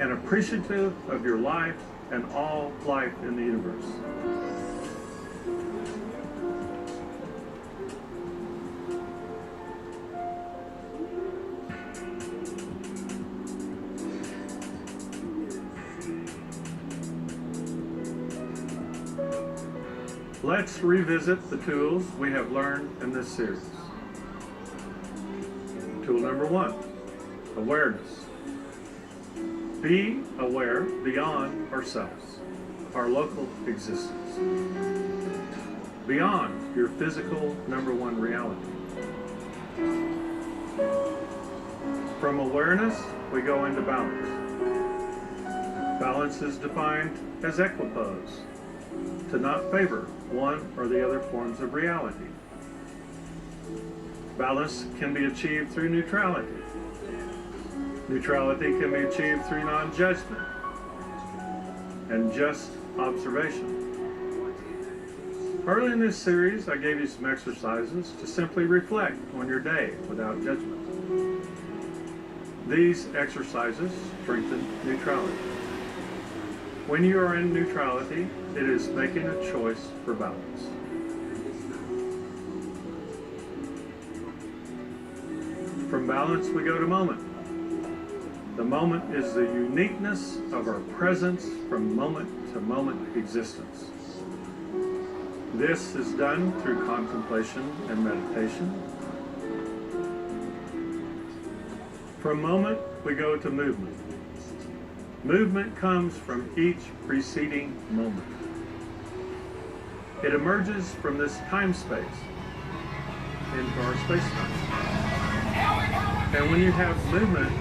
and appreciative of your life and all life in the universe. Let's revisit the tools we have learned in this series. Tool number 1, awareness. Be aware beyond ourselves, our local existence, beyond your physical number 1 reality. From awareness, we go into balance. Balance is defined as equipoise, to not favor one or the other forms of reality. Balance can be achieved through neutrality. Neutrality can be achieved through non-judgment and just observation. Early in this series, I gave you some exercises to simply reflect on your day without judgment. These exercises strengthen neutrality. When you are in neutrality, it is making a choice for balance. From balance, we go to moment. The moment is the uniqueness of our presence from moment to moment existence. This is done through contemplation and meditation. From moment, we go to movement. Movement comes from each preceding moment. It emerges from this time-space into our space-time. And when you have movement,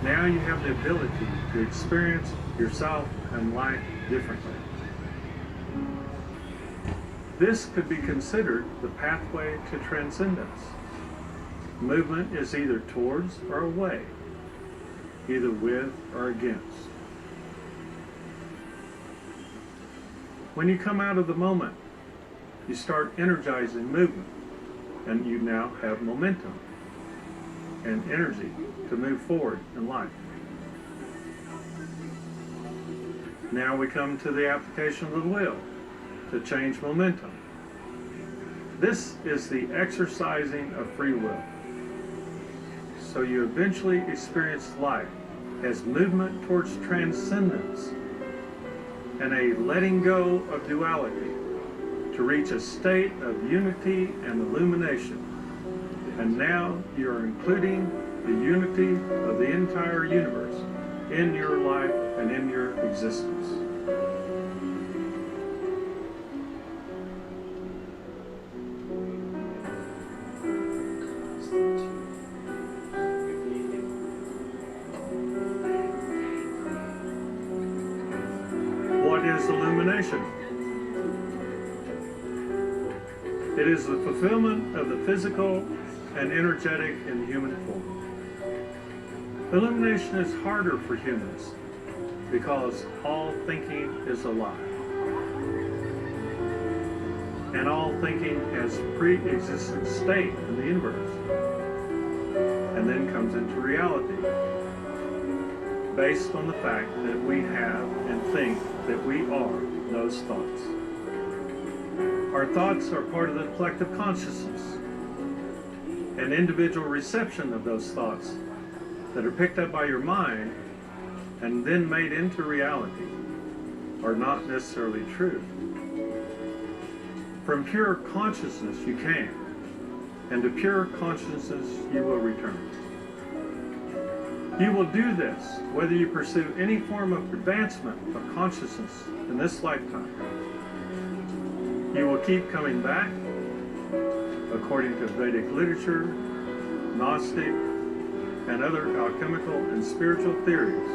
now you have the ability to experience yourself and life differently. This could be considered the pathway to transcendence. Movement is either towards or away, either with or against. When you come out of the moment, you start energizing movement, and you now have momentum and energy to move forward in life. Now we come to the application of the will to change momentum. This is the exercising of free will. So you eventually experience life as movement towards transcendence and a letting go of duality to reach a state of unity and illumination. And now you're including the unity of the entire universe in your life and in your existence. What is illumination? It is the fulfillment of the physical and energetic in human form. Illumination is harder for humans because all thinking is a lie. And all thinking has pre-existent state in the universe and then comes into reality based on the fact that we have and think that we are those thoughts. Our thoughts are part of the collective consciousness. An individual reception of those thoughts that are picked up by your mind and then made into reality are not necessarily true. From pure consciousness you came, and to pure consciousness you will return. You will do this whether you pursue any form of advancement of consciousness in this lifetime. You will keep coming back, according to Vedic literature, Gnostic, and other alchemical and spiritual theories.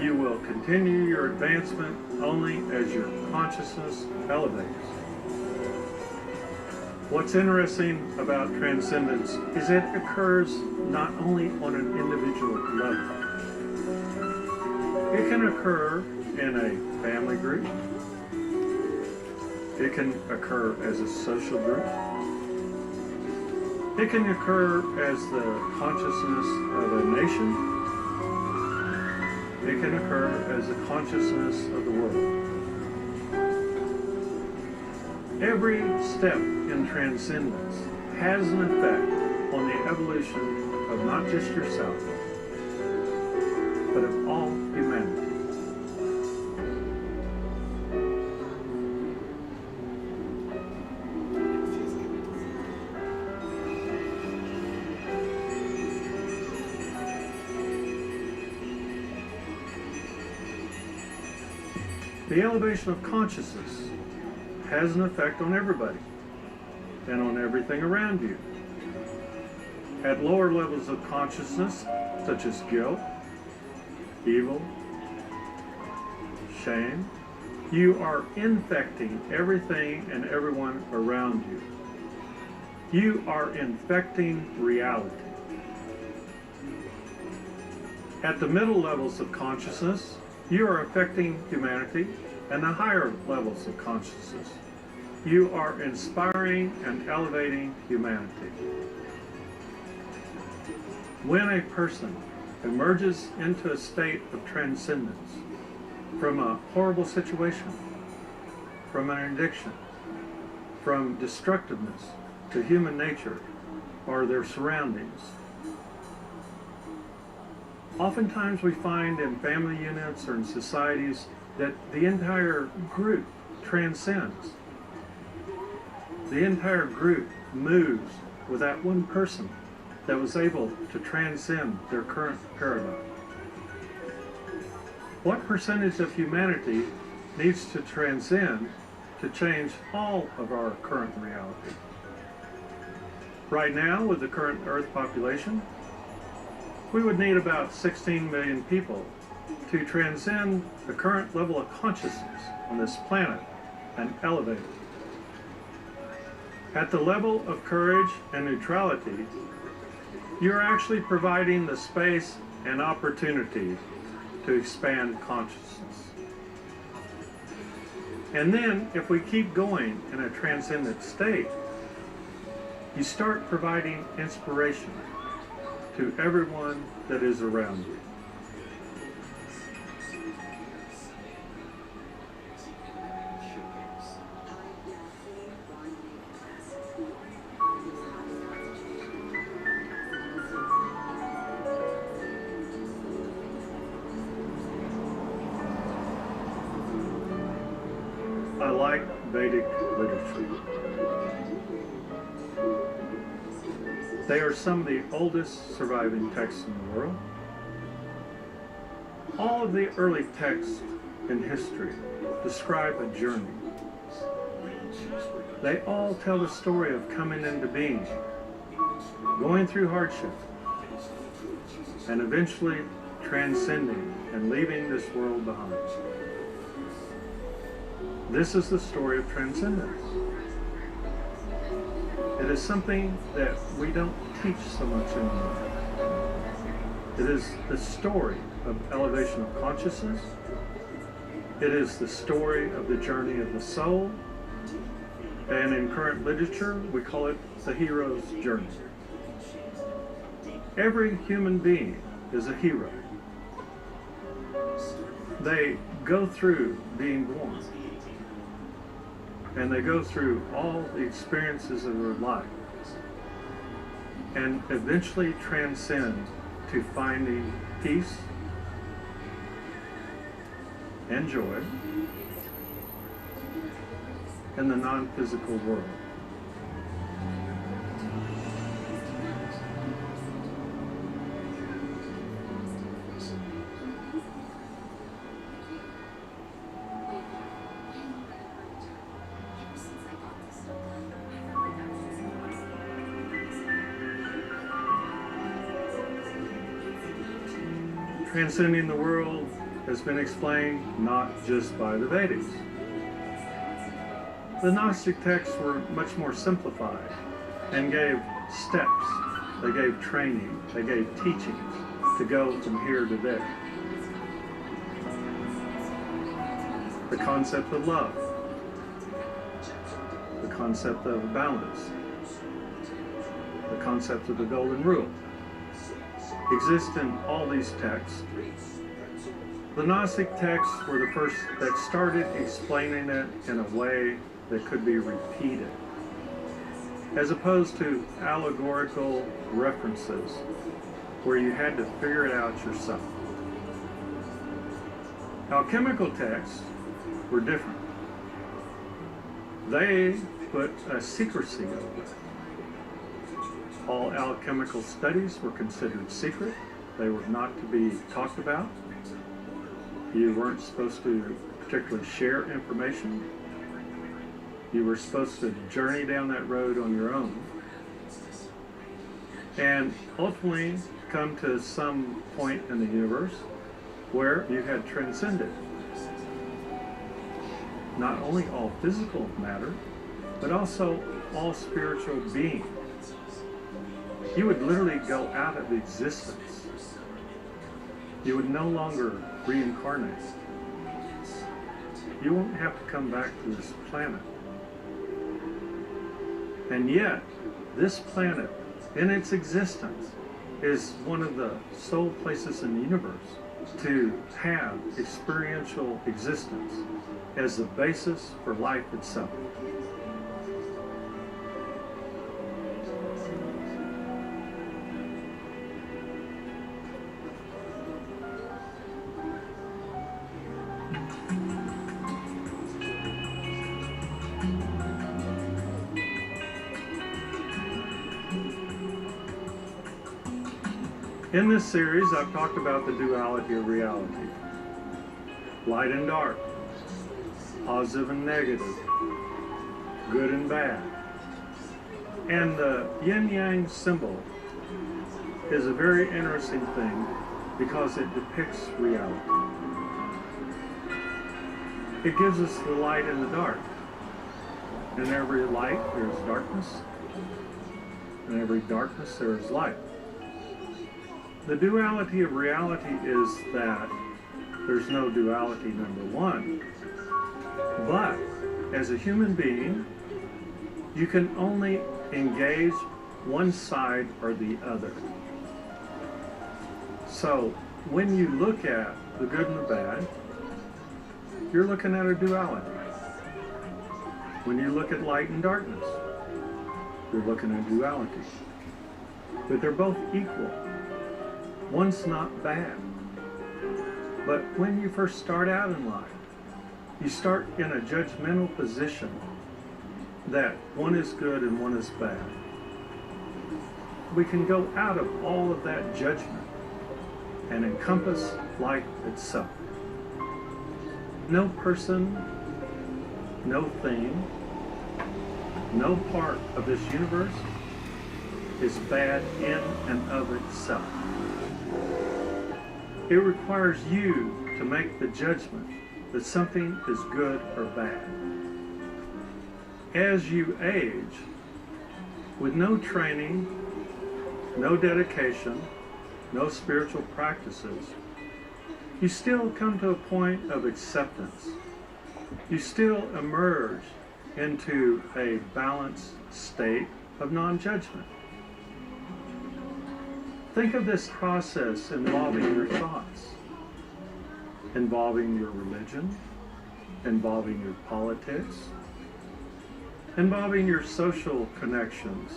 You will continue your advancement only as your consciousness elevates. What's interesting about transcendence is it occurs not only on an individual level. It can occur in a family group. It can occur as a social group. It can occur as the consciousness of a nation. It can occur as the consciousness of the world. Every step in transcendence has an effect on the evolution of not just yourself, but of all humanity. The elevation of consciousness has an effect on everybody and on everything around you. At lower levels of consciousness, such as guilt, evil, shame, you are infecting everything and everyone around you. You are infecting reality. At the middle levels of consciousness, you are affecting humanity, and the higher levels of consciousness, you are inspiring and elevating humanity. When a person emerges into a state of transcendence from a horrible situation, from an addiction, from destructiveness to human nature or their surroundings, oftentimes we find in family units or in societies that the entire group transcends. The entire group moves with that one person that was able to transcend their current paradigm. What percentage of humanity needs to transcend to change all of our current reality? Right now, with the current Earth population, we would need about 16 million people to transcend the current level of consciousness on this planet and elevate it. At the level of courage and neutrality, you're actually providing the space and opportunity to expand consciousness. And then, if we keep going in a transcendent state, you start providing inspiration to everyone that is around you. I like Vedic literature. They are some of the oldest surviving texts in the world. All of the early texts in history describe a journey. They all tell the story of coming into being, going through hardship, and eventually transcending and leaving this world behind. This is the story of transcendence. It is something that we don't teach so much anymore. It is the story of elevation of consciousness. It is the story of the journey of the soul. And in current literature, we call it the hero's journey. Every human being is a hero. They go through being born, and they go through all the experiences of their life, and eventually transcend to finding peace and joy in the non-physical world. Transcending the world has been explained not just by the Vedas. The Gnostic texts were much more simplified and gave steps, they gave training, they gave teachings to go from here to there. The concept of love, the concept of balance, the concept of the golden rule exist in all these texts. The Gnostic texts were the first that started explaining it in a way that could be repeated, as opposed to allegorical references where you had to figure it out yourself. Alchemical texts were different. They put a secrecy over it. All alchemical studies were considered secret. They were not to be talked about. You weren't supposed to particularly share information. You were supposed to journey down that road on your own and ultimately come to some point in the universe where you had transcended not only all physical matter, but also all spiritual beings. You would literally go out of existence. You would no longer reincarnate. You won't have to come back to this planet. And yet, this planet, in its existence, is one of the sole places in the universe to have experiential existence as the basis for life itself. In this series, I've talked about the duality of reality. Light and dark, positive and negative, good and bad. And the yin-yang symbol is a very interesting thing because it depicts reality. It gives us the light and the dark. In every light, there is darkness. In every darkness, there is light. The duality of reality is that there's no duality, number one. But as a human being, you can only engage one side or the other. So when you look at the good and the bad, you're looking at a duality. When you look at light and darkness, you're looking at duality. But they're both equal. One's not bad. But when you first start out in life, you start in a judgmental position that one is good and one is bad. We can go out of all of that judgment and encompass life itself. No person, no thing, no part of this universe is bad in and of itself. It requires you to make the judgment that something is good or bad. As you age, with no training, no dedication, no spiritual practices, you still come to a point of acceptance. You still emerge into a balanced state of non-judgment. Think of this process involving your thoughts, involving your religion, involving your politics, involving your social connections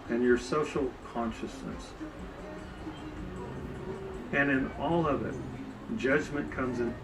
and your social consciousness. And in all of it, judgment comes in.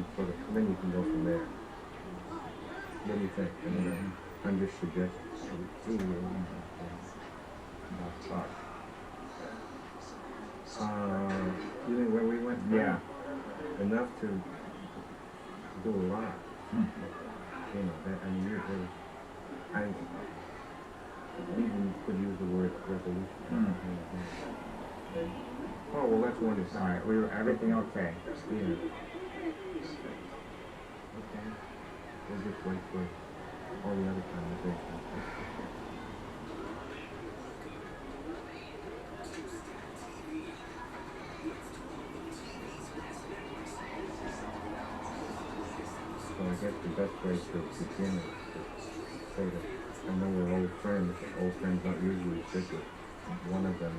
then sort of, then you can go from there. What do you think? I mean, I'm just suggesting. You mean where we went?
Yeah.
Enough to do a lot. You know, that, I mean, I even could use the word revolution. Oh, well, that's wonderful.
All right, everything okay?
Yeah. Okay. We'll just wait for all the other conversations. So I guess the best way to begin is to say that I know we're old friends, but old friends don't usually stick with one of them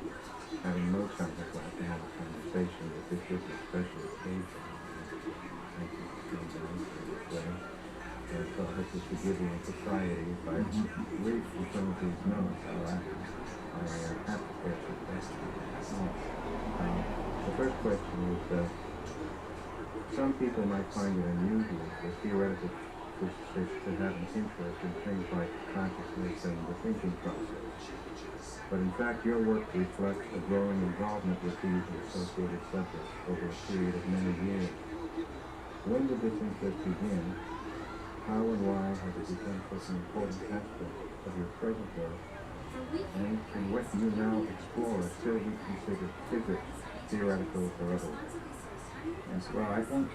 having no contact will have to have a conversation, but this is a special occasion. Thank you for coming down this way. And so I hope to forgive you in propriety if I read from some of these notes. So I have to get your question. The first question is, some people might find it unusual for theoretical physicists to have an interest in things like consciousness and the thinking process. But in fact, your work reflects a growing involvement with these associated subjects over a period of many years. When did this interest begin? How and why has it become such an important aspect of your present work? And what you now explore still be considered physics, theoretical or otherwise?
Yes, well, I think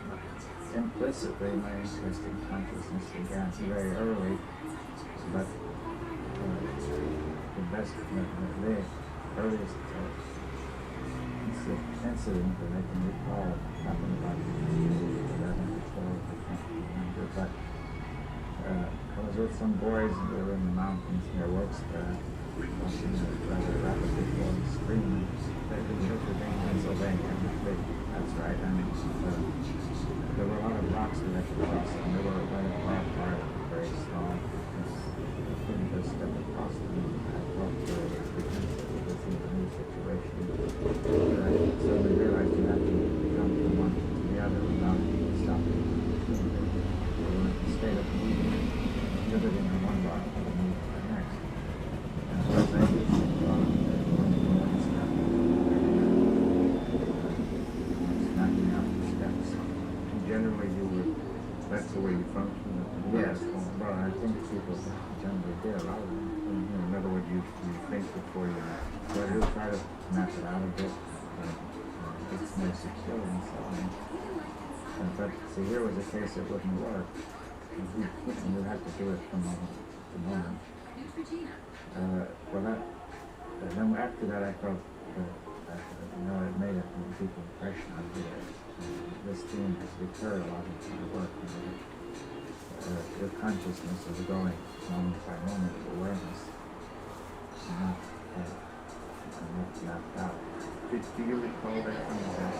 implicitly my interest in consciousness began very early, but the earliest incident that I can recall happened about 11 or 12, I can't remember, but I was with some boys and we were in the mountains near Wilkes-Barre, watching a rather rapidly flowing stream. They were in Pennsylvania. That's right. And there were a lot of rocks we had to cross, and they were right at our part, very small. I couldn't just step across them. I felt very apprehensive of this new situation. But I suddenly realized you had to jump from one to the other without stopping. We were in a state of moving, pivoting on one rock and moving to the next. And so I knocking out the steps.
Generally, that's the way you function.
Yes, well, I think people generally did a lot of them.
In other words, you think before you
So you try to map it out a bit, it's more secure and so on. But see, here was a case that wouldn't work. You had to do it from moment to moment. Then after that, I felt it made a deep impression on me. This theme has recurred a lot in my work. Your consciousness is going moment by moment of awareness, not mapped out.
Do you recall that from the past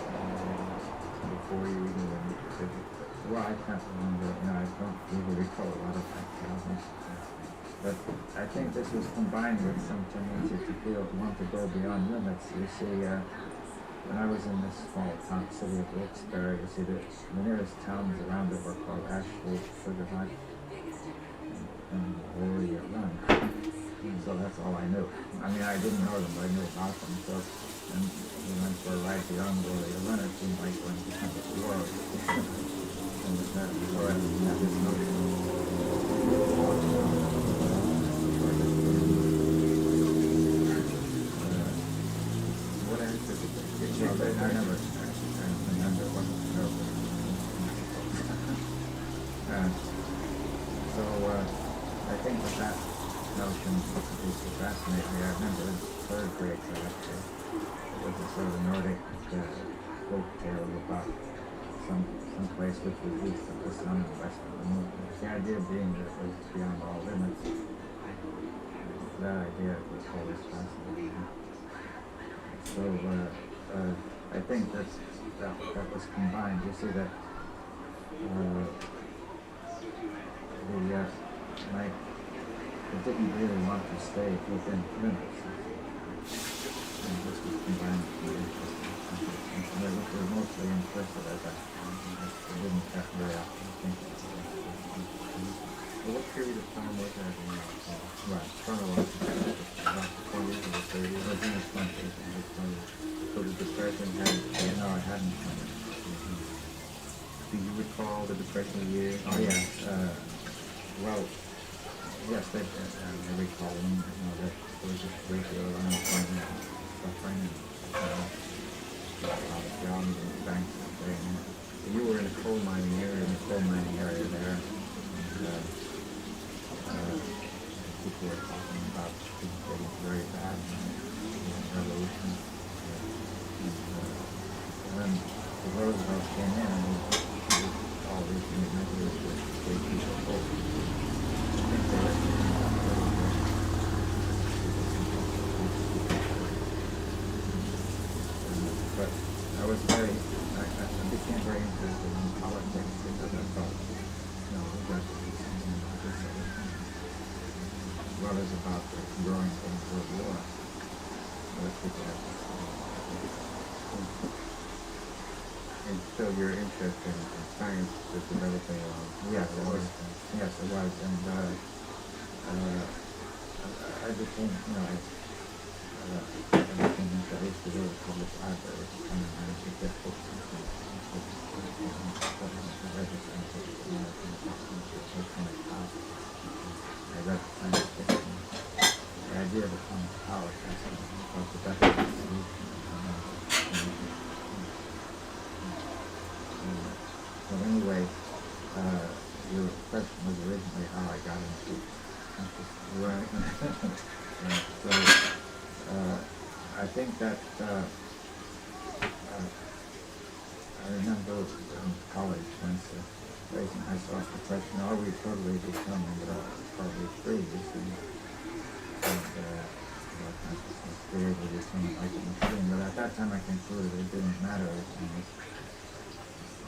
before you even went into physics?
Well, I can't remember. I don't really recall a lot of that. But I think this was combined with some tendency to want to go beyond limits. You see, when I was in this small town city of Wilkes-Barre, you see the nearest towns around it were called Asheville, Sugar Hut, and Warrior Run. And so that's all I knew. I mean, I didn't know them, but I knew about them. So, and we went for a ride beyond Warrior Run. It seemed like going to kind of war. And that was where I had this notion.
What answer did they give you?
I never remember what it was. So I think that notion used to fascinate me. I remember in third grade class, it was a sort of Nordic folk tale about some place which was east of the sun and west of the moon. The idea being that it was beyond all limits. That idea was always fascinating. So I think that was combined. You see that it didn't really want to stay within limits. And this was combined with my interest in and it was mostly implicit at that time. I didn't very often think of it.
Well, what period of time was that in
Right.
chronologically? About the 20s or the 30s?
It was in the 20s.
In the 20s. So the depression hadn't hit.
No, I hadn't.
Do you recall the depression year?
Oh, yes. Well, yes, I recall them. You know, that there was a great deal of unemployment, suffering, and jobs and banks and things.
You were in a coal mining area.
In the coal mining area there. And, people were talking about things getting very bad, revolution. And then the Roosevelt came in, and he was all these new measures that gave people hope. I think they recognized that but I was I became very interested in politics because I thought, we got to do something about this other thing. As well as about the growing Second World War. Other people have to
And so your interest in science was developing along.
Yes, it was. Yes, it was. And I became, everything that I used to go to public libraries and I used to get books and things. I read science fiction. The idea of atomic power fascinated me because the better solution. So anyway, your question was originally how I got into consciousness.
Right.
So I think that I remember in college once raising I saw the question, are we totally becoming probably free? And consciousness created this thing like a machine. But at that time I concluded it didn't matter as long as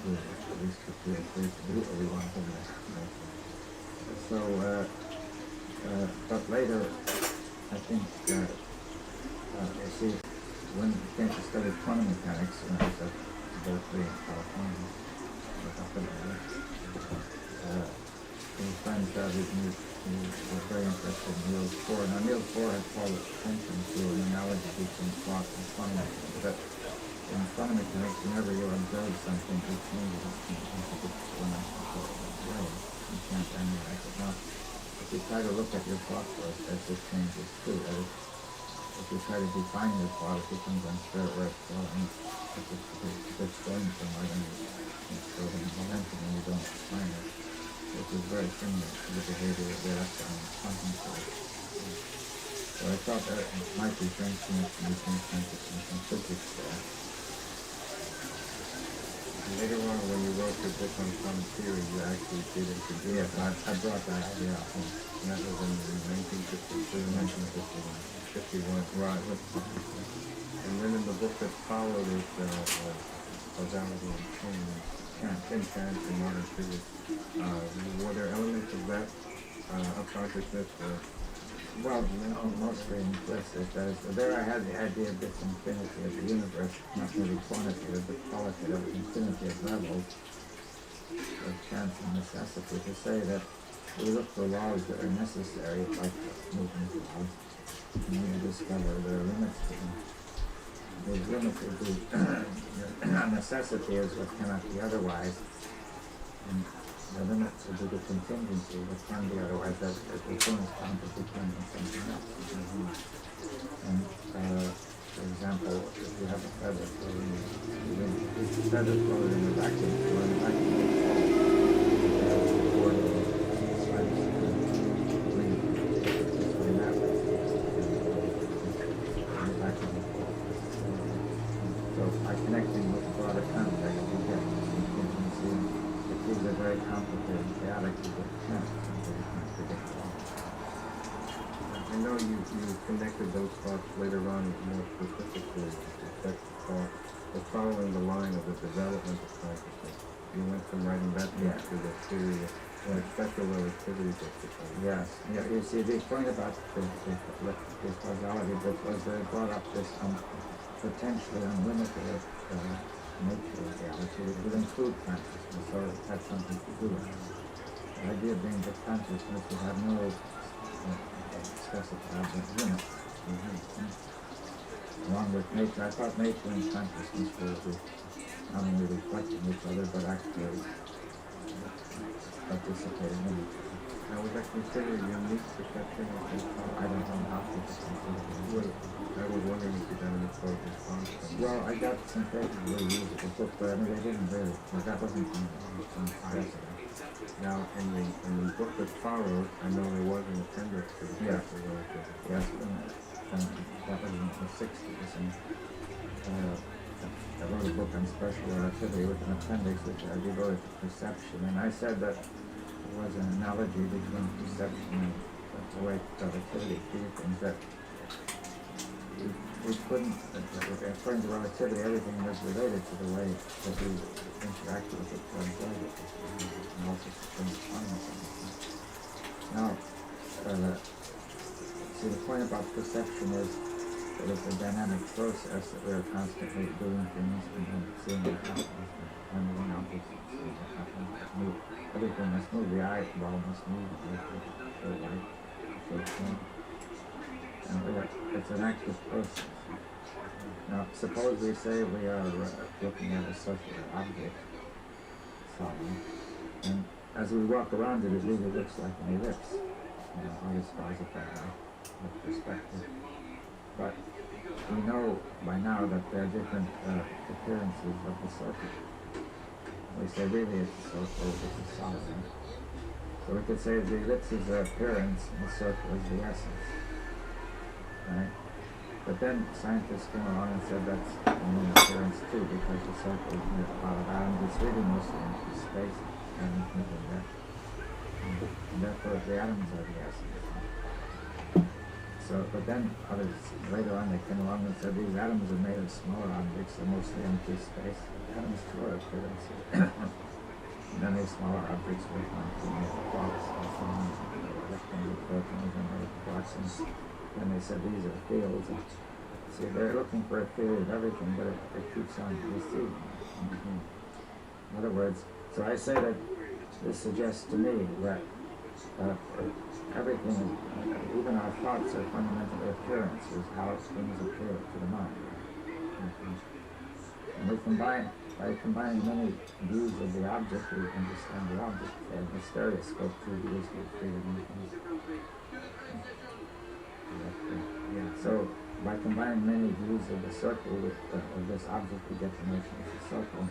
at least to feel free to do what we want to do. So, but later, I think, you see, when I came to study quantum mechanics, when I was at Berkeley in California, some friends that were very interested in Niels Bohr. Now, Niels Bohr had called attention to an analogy between clock and quantum mechanics, but in quantum mechanics, whenever you observe something, it changes into this dimensional way. You can't analyze it. Now, if you try to look at your thought process, it changes too. If you try to define your thought, it becomes unclear where it's going. If it's going somewhere, then it's building momentum and you don't define it. Which is very similar to the behavior of the electron in quantum physics. So I thought that it might be very similar between consciousness and physics there.
Later on, when you wrote your book on quantum theory, you actually did introduce.
Yes, I brought that idea up.
And that was in 1952, 1951.
Right.
And then in the book that followed it, Causality and Chance in Modern Physics, were there elements of that of consciousness?
Well, mostly implicit. There I had the idea of this infinity of the universe, not really quantitative, but qualitative, infinity of levels of chance and necessity, to say that we look for laws that are necessary, like Newton's laws, and we discover there are limits to them. These limits would be necessity is what cannot be otherwise, and the limits would be the contingency, what can be otherwise, that the thing is bound to become something else. And, for example, if you have a feather floating, if the feather floated in the vacuum, or in the vacuum, so by connecting with the broader context, you get contingency. These are very complicated, chaotic, you get chance, and you can't predict it all.
I know you connected those thoughts later on more specifically with respect to following the line of the development of consciousness. You went from writing that book to the theory of special relativity difficulty.
Yes. Yeah, you see, the point about the causality book was that it brought up this potentially unlimited nature of reality, it would include consciousness, so it had something to do with it. The idea being that consciousness would have no specified limits. Along with nature, I thought nature and consciousness were not only reflecting each other, but actually participating in each other.
Now, was that considered unique perception?
I don't know how to
Well, I was wondering if you got any sort of response from
Well, I got some favorably usable book, but I mean, they didn't really, well, that wasn't from yesterday.
Now, in the book that followed, I know there was an appendix to the
Yeah.
special relativity.
Yes, that was in the 60s, and I wrote a book on special relativity with an appendix which I devoted to perception, and I said that there was an analogy between perception and the way relativity sees things, that we couldn't, according to relativity, everything was related to the way that we interacted with it to observe it, and also to transform it. Now, see, the point about perception is that it's a dynamic process, that we're constantly doing things and then seeing what happens, and when objects see what happens, move. Everything must move, the eyeball must move, show light, show form. And it's an active process. Now, suppose we say we are looking at a circular object, solid, and as we walk around it, it really looks like an ellipse. Always falls apart with perspective. But we know by now that there are different appearances of the circle. We say really it's a circle, it's a solid. So we could say the ellipse's appearance and the circle is the essence. Right? But then scientists came along and said that's only an appearance too, because the circle is made out of atoms. It's really mostly empty space and nothing there. And therefore the atoms are the essence. So, but then others later on they came along and said these atoms are made of smaller objects, they're mostly empty space. Atoms too are appearances. And then these smaller objects were found to be made of quarks and so on, electrons and protons and made of quarks. And they said these are fields. And see, they're looking for a theory of everything, but it keeps on receding. In other words, so I say that this suggests to me that everything, even our thoughts are fundamentally appearances, how things appear to the mind. And we combine, by combining many views of the object, we understand the object. And the stereoscope through views with three dimensions. So, by combining many views of the circle with of this object, we get the notion of the circle.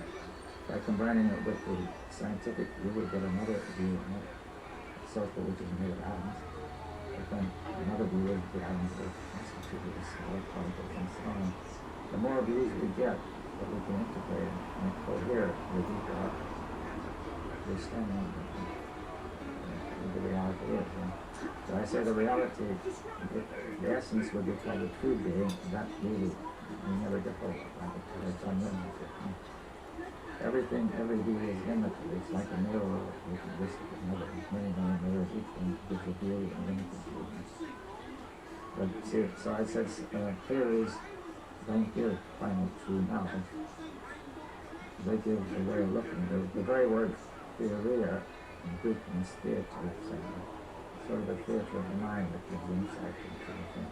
By combining it with the scientific view, we get another view of the circle, which is made of atoms. But then another view of the atoms are constituted of smaller particles and so on. The more views we get, that we can integrate and cohere, the deeper our understanding of the reality is. So I say the reality, the essence would be called the true being. That really, we never get hold of it. It's unlimited. Everything, every view is limited. It's like a mirror with a list of another. Many mirrors, each one gives a view and limited view. But see, so I said theories don't give final true knowledge. They give a way of looking. The very word theoria in Greek means theatre, sort of the theatre of the mind that gives insight into the thing.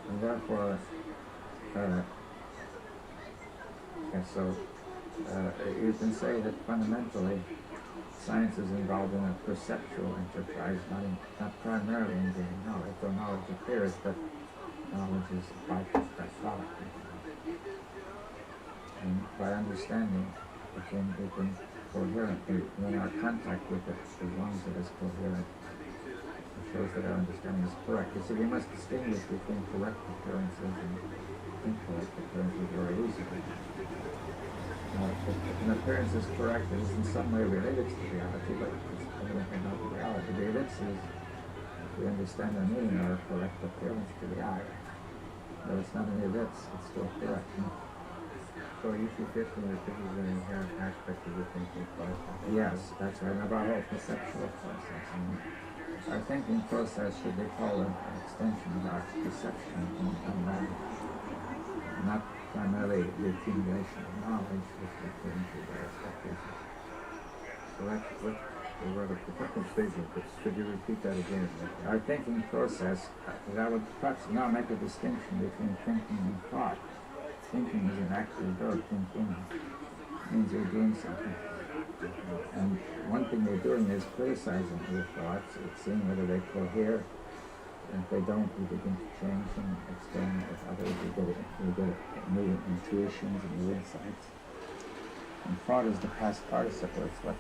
And therefore, so you can say that fundamentally science is involved in a perceptual enterprise, not primarily in gaining knowledge, though knowledge appears, but knowledge is by product. And by understanding the thing, we can coherently, when our contact with it, as long as it is coherent, it shows that our understanding is correct. You see, we must distinguish between correct appearances and incorrect appearances very easily. If an appearance is correct, it is in some way related to reality, but it's evidently not the reality. The ellipses, if we understand their meaning, are a correct appearance to the eye. Though it's not an ellipse, it's still correct.
So you suggesting that this is an inherent aspect of the thinking process?
Yes, that's right. About whole perceptual process. our thinking process should be called an extension of our perception and knowledge, not primarily the accumulation of knowledge which we put into various mechanisms.
So that's a rather profound statement, but could you repeat that again?
Our thinking process, I would perhaps now make a distinction between thinking and thought. Thinking is an active verb. Thinking means you're doing something. And one thing you're doing is criticizing your thoughts, seeing whether they cohere. And if they don't, you begin to change them, experiment with others, you get new intuitions and new insights. And thought is the past participle, it's what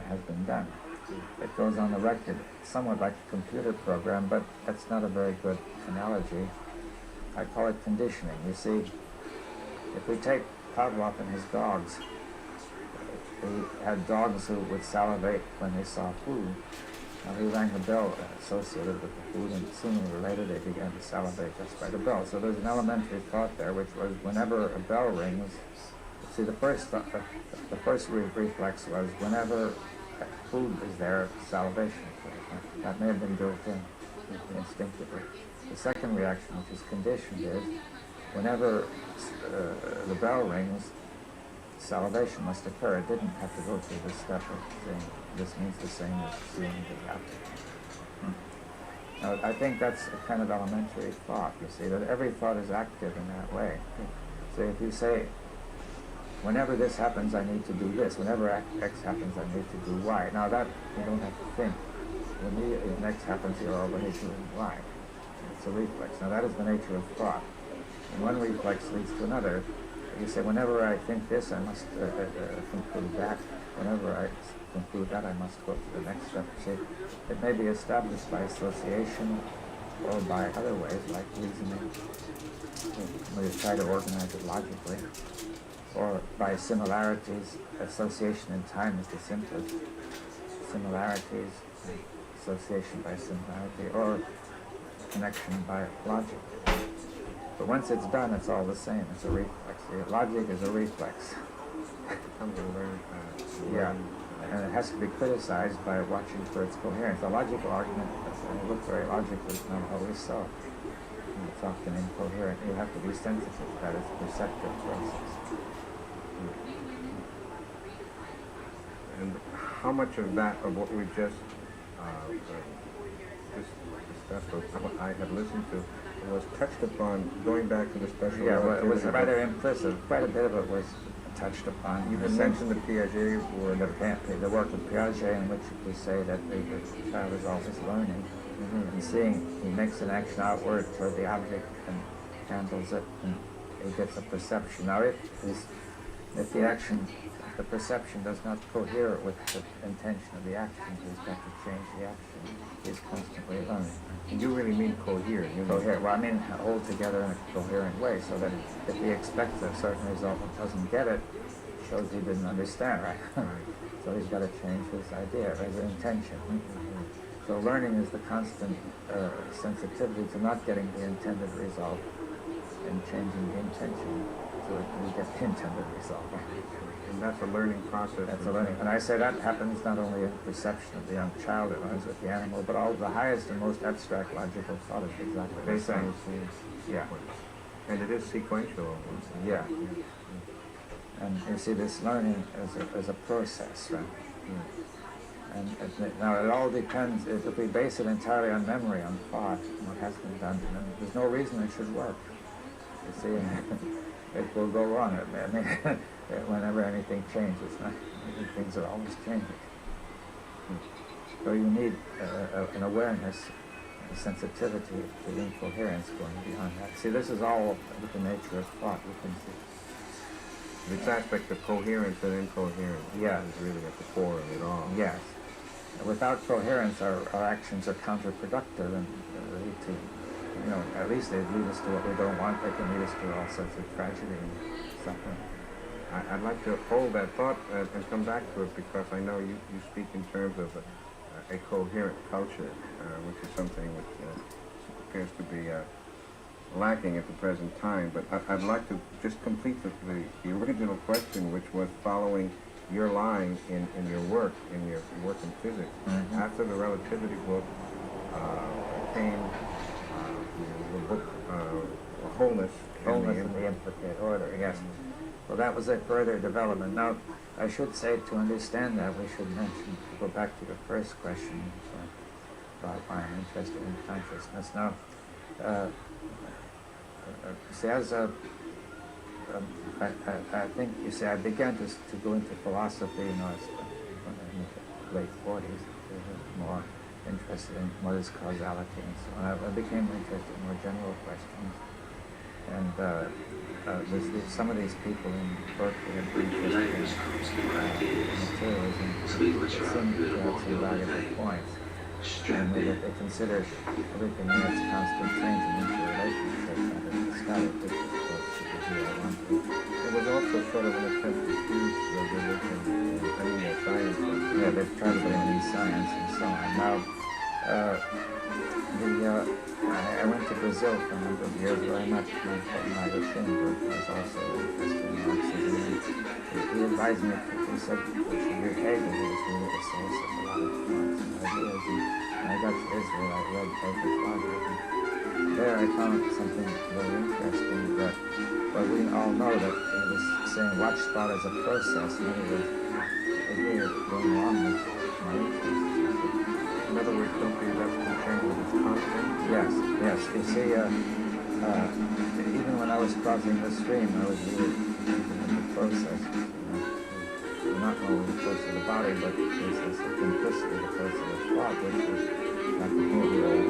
has been done. It goes on the record, somewhat like a computer program, but that's not a very good analogy. I call it conditioning. You see, if we take Pavlov and his dogs, he had dogs who would salivate when they saw food. Now he rang a bell associated with the food, and sooner or later they began to salivate just by the bell. So there's an elementary thought there, which was whenever a bell rings, see, the first reflex was whenever food is there, salivation. That may have been built in instinctively. The second reaction, which is conditioned, is whenever the bell rings, salivation must occur. It didn't have to go through this step of saying this means the same as seeing the apple. Now, I think that's a kind of elementary thought, you see, that every thought is active in that way. So if you say, whenever this happens, I need to do this. Whenever X happens, I need to do Y. Now that, you don't have to think. When X happens, you're already doing Y. It's a reflex. Now that is the nature of thought. And one reflex leads to another. You say, whenever I think this, I must conclude that. Whenever I conclude that, I must go to the next step. See, it may be established by association or by other ways, like reasoning, where you try to organize it logically, or by similarities. Association in time is the simplest. Similarities, association by similarity, or connection by logic. But once it's done, it's all the same. It's a reflex. Logic is a reflex. Yeah, and it has to be criticized by watching for its coherence. A logical argument, when you look very logical, is not always so. It's often incoherent. You have to be sensitive to that. It's a perceptive process.
And how much of that, of what we just discussed, or what I have listened to, was touched upon going back to the special
Yeah, well, it was
relativity?
rather implicit. Quite a bit of it was touched upon.
You mentioned the Piaget word.
The work of Piaget, in which we say that the child is always learning and seeing. He makes an action outward toward the object and handles it, and he gets a perception. Now, if the perception does not cohere with the intention of the action, he's got to change the action. He's constantly learning.
And you really mean cohere.
Cohere. Well, I mean hold together in a coherent way, so that if he expects a certain result and doesn't get it, shows he didn't understand, right? So he's got to change his idea, his intention. So learning is the constant sensitivity to not getting the intended result and changing the intention so that we get the intended result.
And that's a learning process.
That's a learning. And I say that happens not only in perception of the young child, it learns with the animal, but all the highest and most abstract logical thought is exactly the same. Yeah.
And it is sequential.
Yeah. And you see, this learning is a process, right? And now it all depends. If we base it entirely on memory, on thought, what has been done, then there's no reason it should work. You see, it will go wrong. I mean, whenever anything changes, things are always changing. So you need an awareness, a sensitivity to the incoherence going beyond that. See, this is all with the nature of thought, you can see.
This aspect of coherence and incoherence is really at the core of it all.
Yes. Without coherence, our actions are counterproductive and lead to, at least they lead us to what we don't want. They can lead us to all sorts of tragedy and suffering.
I'd like to hold that thought and come back to it, because I know you speak in terms of a coherent culture, which is something which appears to be lacking at the present time. But I'd like to just complete the original question, which was following your line in your work in physics.
Mhm.
After the relativity book came the book Wholeness
Wholeness in the implicate order, yes. Well, that was a further development. Now, I should say, to understand that, we should mention, to go back to the first question about why I'm interested in consciousness. Now, see, as I think, you see, I began to go into philosophy, in the late 40s, more interested in what is causality and so on. I became interested in more general questions. And some of these people in Berkeley had been interested in materialism. They seemed to have some valuable points. And they considered everything in its constant change and interrelationship and static, which of course is the view I wanted.
It was also sort of an attempt to fuse the religion and bringing the science.
Yeah, they've tried to bring in science and so on. Now, I went to Brazil for a number of years where I met Michael Schoenberg, who was also interested in Marxism. He advised me, he said, that you read Hegel, who was really the source of a lot of Marxist ideas. And when I got to Israel, I read Hegel's Logic. And there I found something very interesting that, well, we all know that he was saying watch thought as a process, and he was really going along with my interest.
In other words, don't be left to change with its constant.
Yes, yes. You see, even when I was crossing the stream, I was really thinking of the process. You're not always close to the body, but there's this simplicity, the process of thought, which is not the whole way.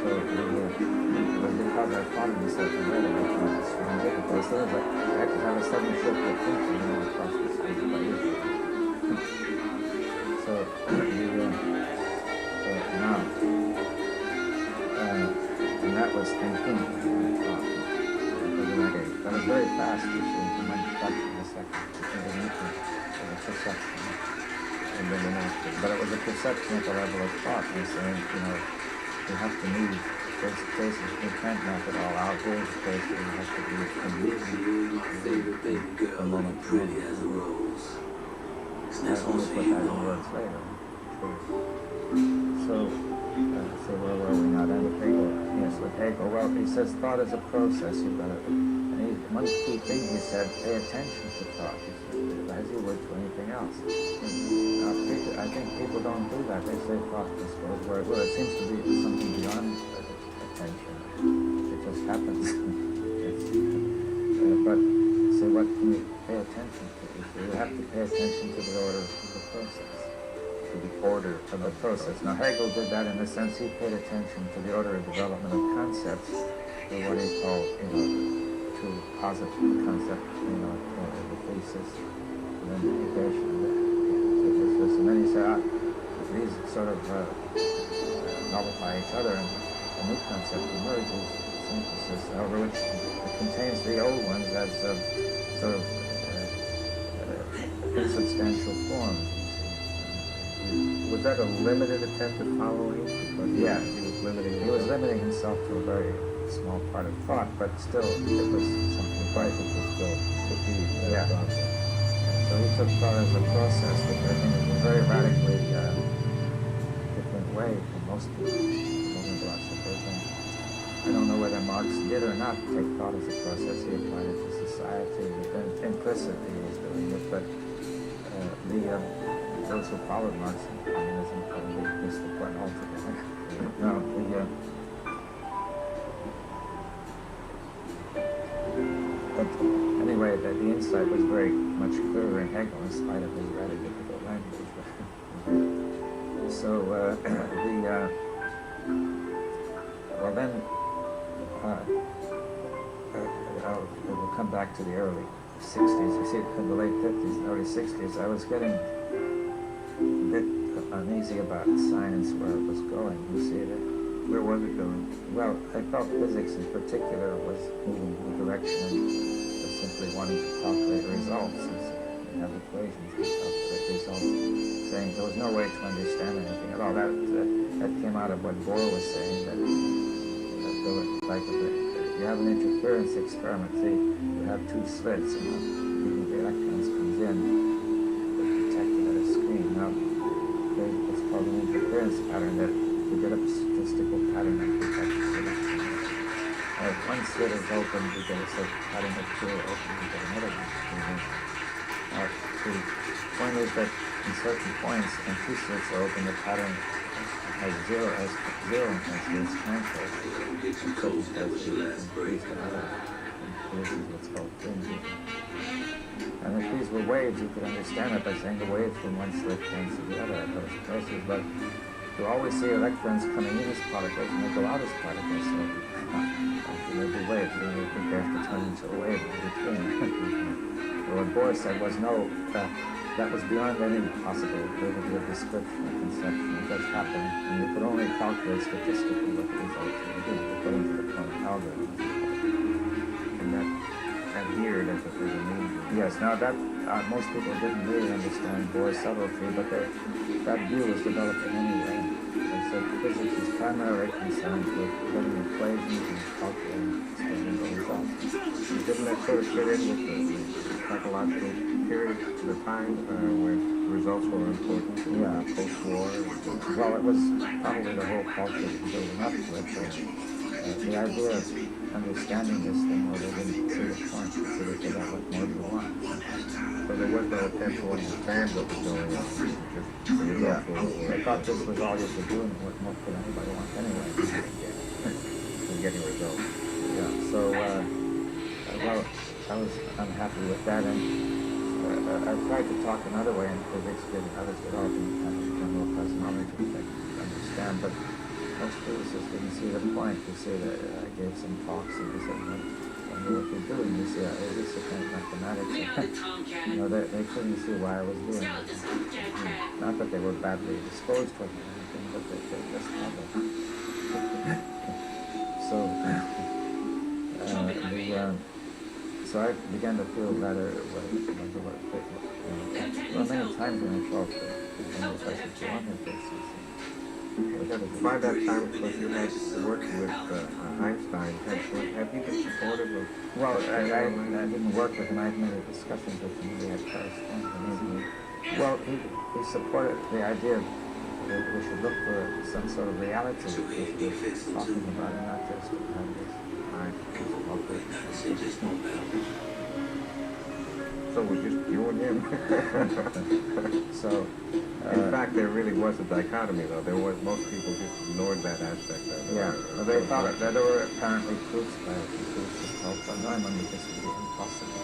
So it was because I thought in a certain way that I found the stream difficult. But I had to have a sudden shift of thinking when I crossed the stream by usually. So now, and that was thinking, that was very fast, you see, from one fraction of a second to the meeting of a perception, and then an action. But it was a perception at the level of thought, and saying, you have to move. There's cases you can't map it all out. There's a case where you have to do it
Favorite baby girl, looking pretty as a rose. That's
we'll
one
put
for
that
you,
in
Laura.
words later. So, where were we now? Then with Hegel. Yes, with Hegel. Well, he says thought is a process. You've got to, and one key thing he said, pay attention to thought. He said, as you would to anything else. Now, I think people don't do that. They say thought just goes where it will. It seems to be something beyond attention. It just happens. But so what can you pay attention to? You have to pay attention to the order of the process. To the order of the process. Now Hegel did that in the sense he paid attention to the order of development of concepts, or what he called, to posit the concept, the thesis, and then the negation. And then he said, these sort of nullify each other, and a new concept emerges, synthesis, over which it contains the old ones as sort of insubstantial forms.
Was that a limited attempt at following?
Yeah,
he was limiting
himself to a very small part of thought, but still it was something quite still to be. Yeah. So he took thought as a process, which I think is a very radically different way from most modern philosophers. And I don't know whether Marx did or not take thought as a process. He applied it to society, but implicitly he was doing it. But those who followed Marxism communism probably missed the point altogether. No, but anyway, the insight was very much clearer in Hegel in spite of his rather difficult language. So well then, we'll come back to the early 60s. You see, in the late 50s and early 60s, I was getting a bit uneasy about science, where it was going. You see it?
Where was it going?
Well, I felt physics in particular was moving in the direction of simply wanting to calculate results. You have equations to calculate results, saying there was no way to understand anything at all. That came out of what Bohr was saying, that there was like you have an interference experiment. See, you have two slits, and the electrons comes in, it detected at a screen. Now, it's called an interference pattern that we get a statistical pattern that detects electrons. If one slit is open, we get a certain pattern. If two are open, we get another one. The point is that in certain points, and two slits are open, the pattern has zero intensity, it's cancelled.
Get you cold, that was your last break.
This is what's called fringing. And if these were waves, you could understand it by saying the waves from one slit cancel the other at those places, but you always see electrons coming in as particles and they go out as particles, so they'll be waves, so you think they have to turn into a wave in between. So what Bohr said was no, that was beyond any possible ability of description or conception. It just happened, and you could only calculate statistically what the results would be according to the current algorithm.
And that adhered as if it was a medium.
Yes, now that most people didn't really understand Bohr's subtlety, but that view was developing anyway. And so physics is primarily concerned with getting equations and calculating explaining the results.
Didn't that sort of fit in with the psychological period of the time where results were important?
Yeah.
Post-war?
Well, it was probably the whole culture building up to it. The idea of understanding this thing where they didn't see the point, so they figured out what more do you want.
So there was no attempt to understand what was going on. Just
They thought this was all you could do, and what more could anybody want anyway?
and getting results.
Yeah, so, well, I was unhappy with that, and I tried to talk another way in physics, getting others developing kind of general cosmology that I understand, but most physicists didn't see the point. You see that I gave some talks and they said, well, I knew what you're doing. You see, this is kind of mathematics. They couldn't see why I was doing it. Not that they were badly disposed toward me or anything, but they just had it. So I began to feel rather many times when I felt that the question to want this.
By that time, of course, you had worked with Einstein. Have you been supportive of...
Well, I didn't work with him. I had many discussions with him. We had correspondence. Well, he supported the idea that we should look for some sort of reality that we're talking about, and not just have this
So it was just you and him?
So,
in fact, there really was a dichotomy, though. Most people just ignored that aspect of it.
yeah, they thought that there were apparently proofs by physicists called von Neumann that this would be impossible.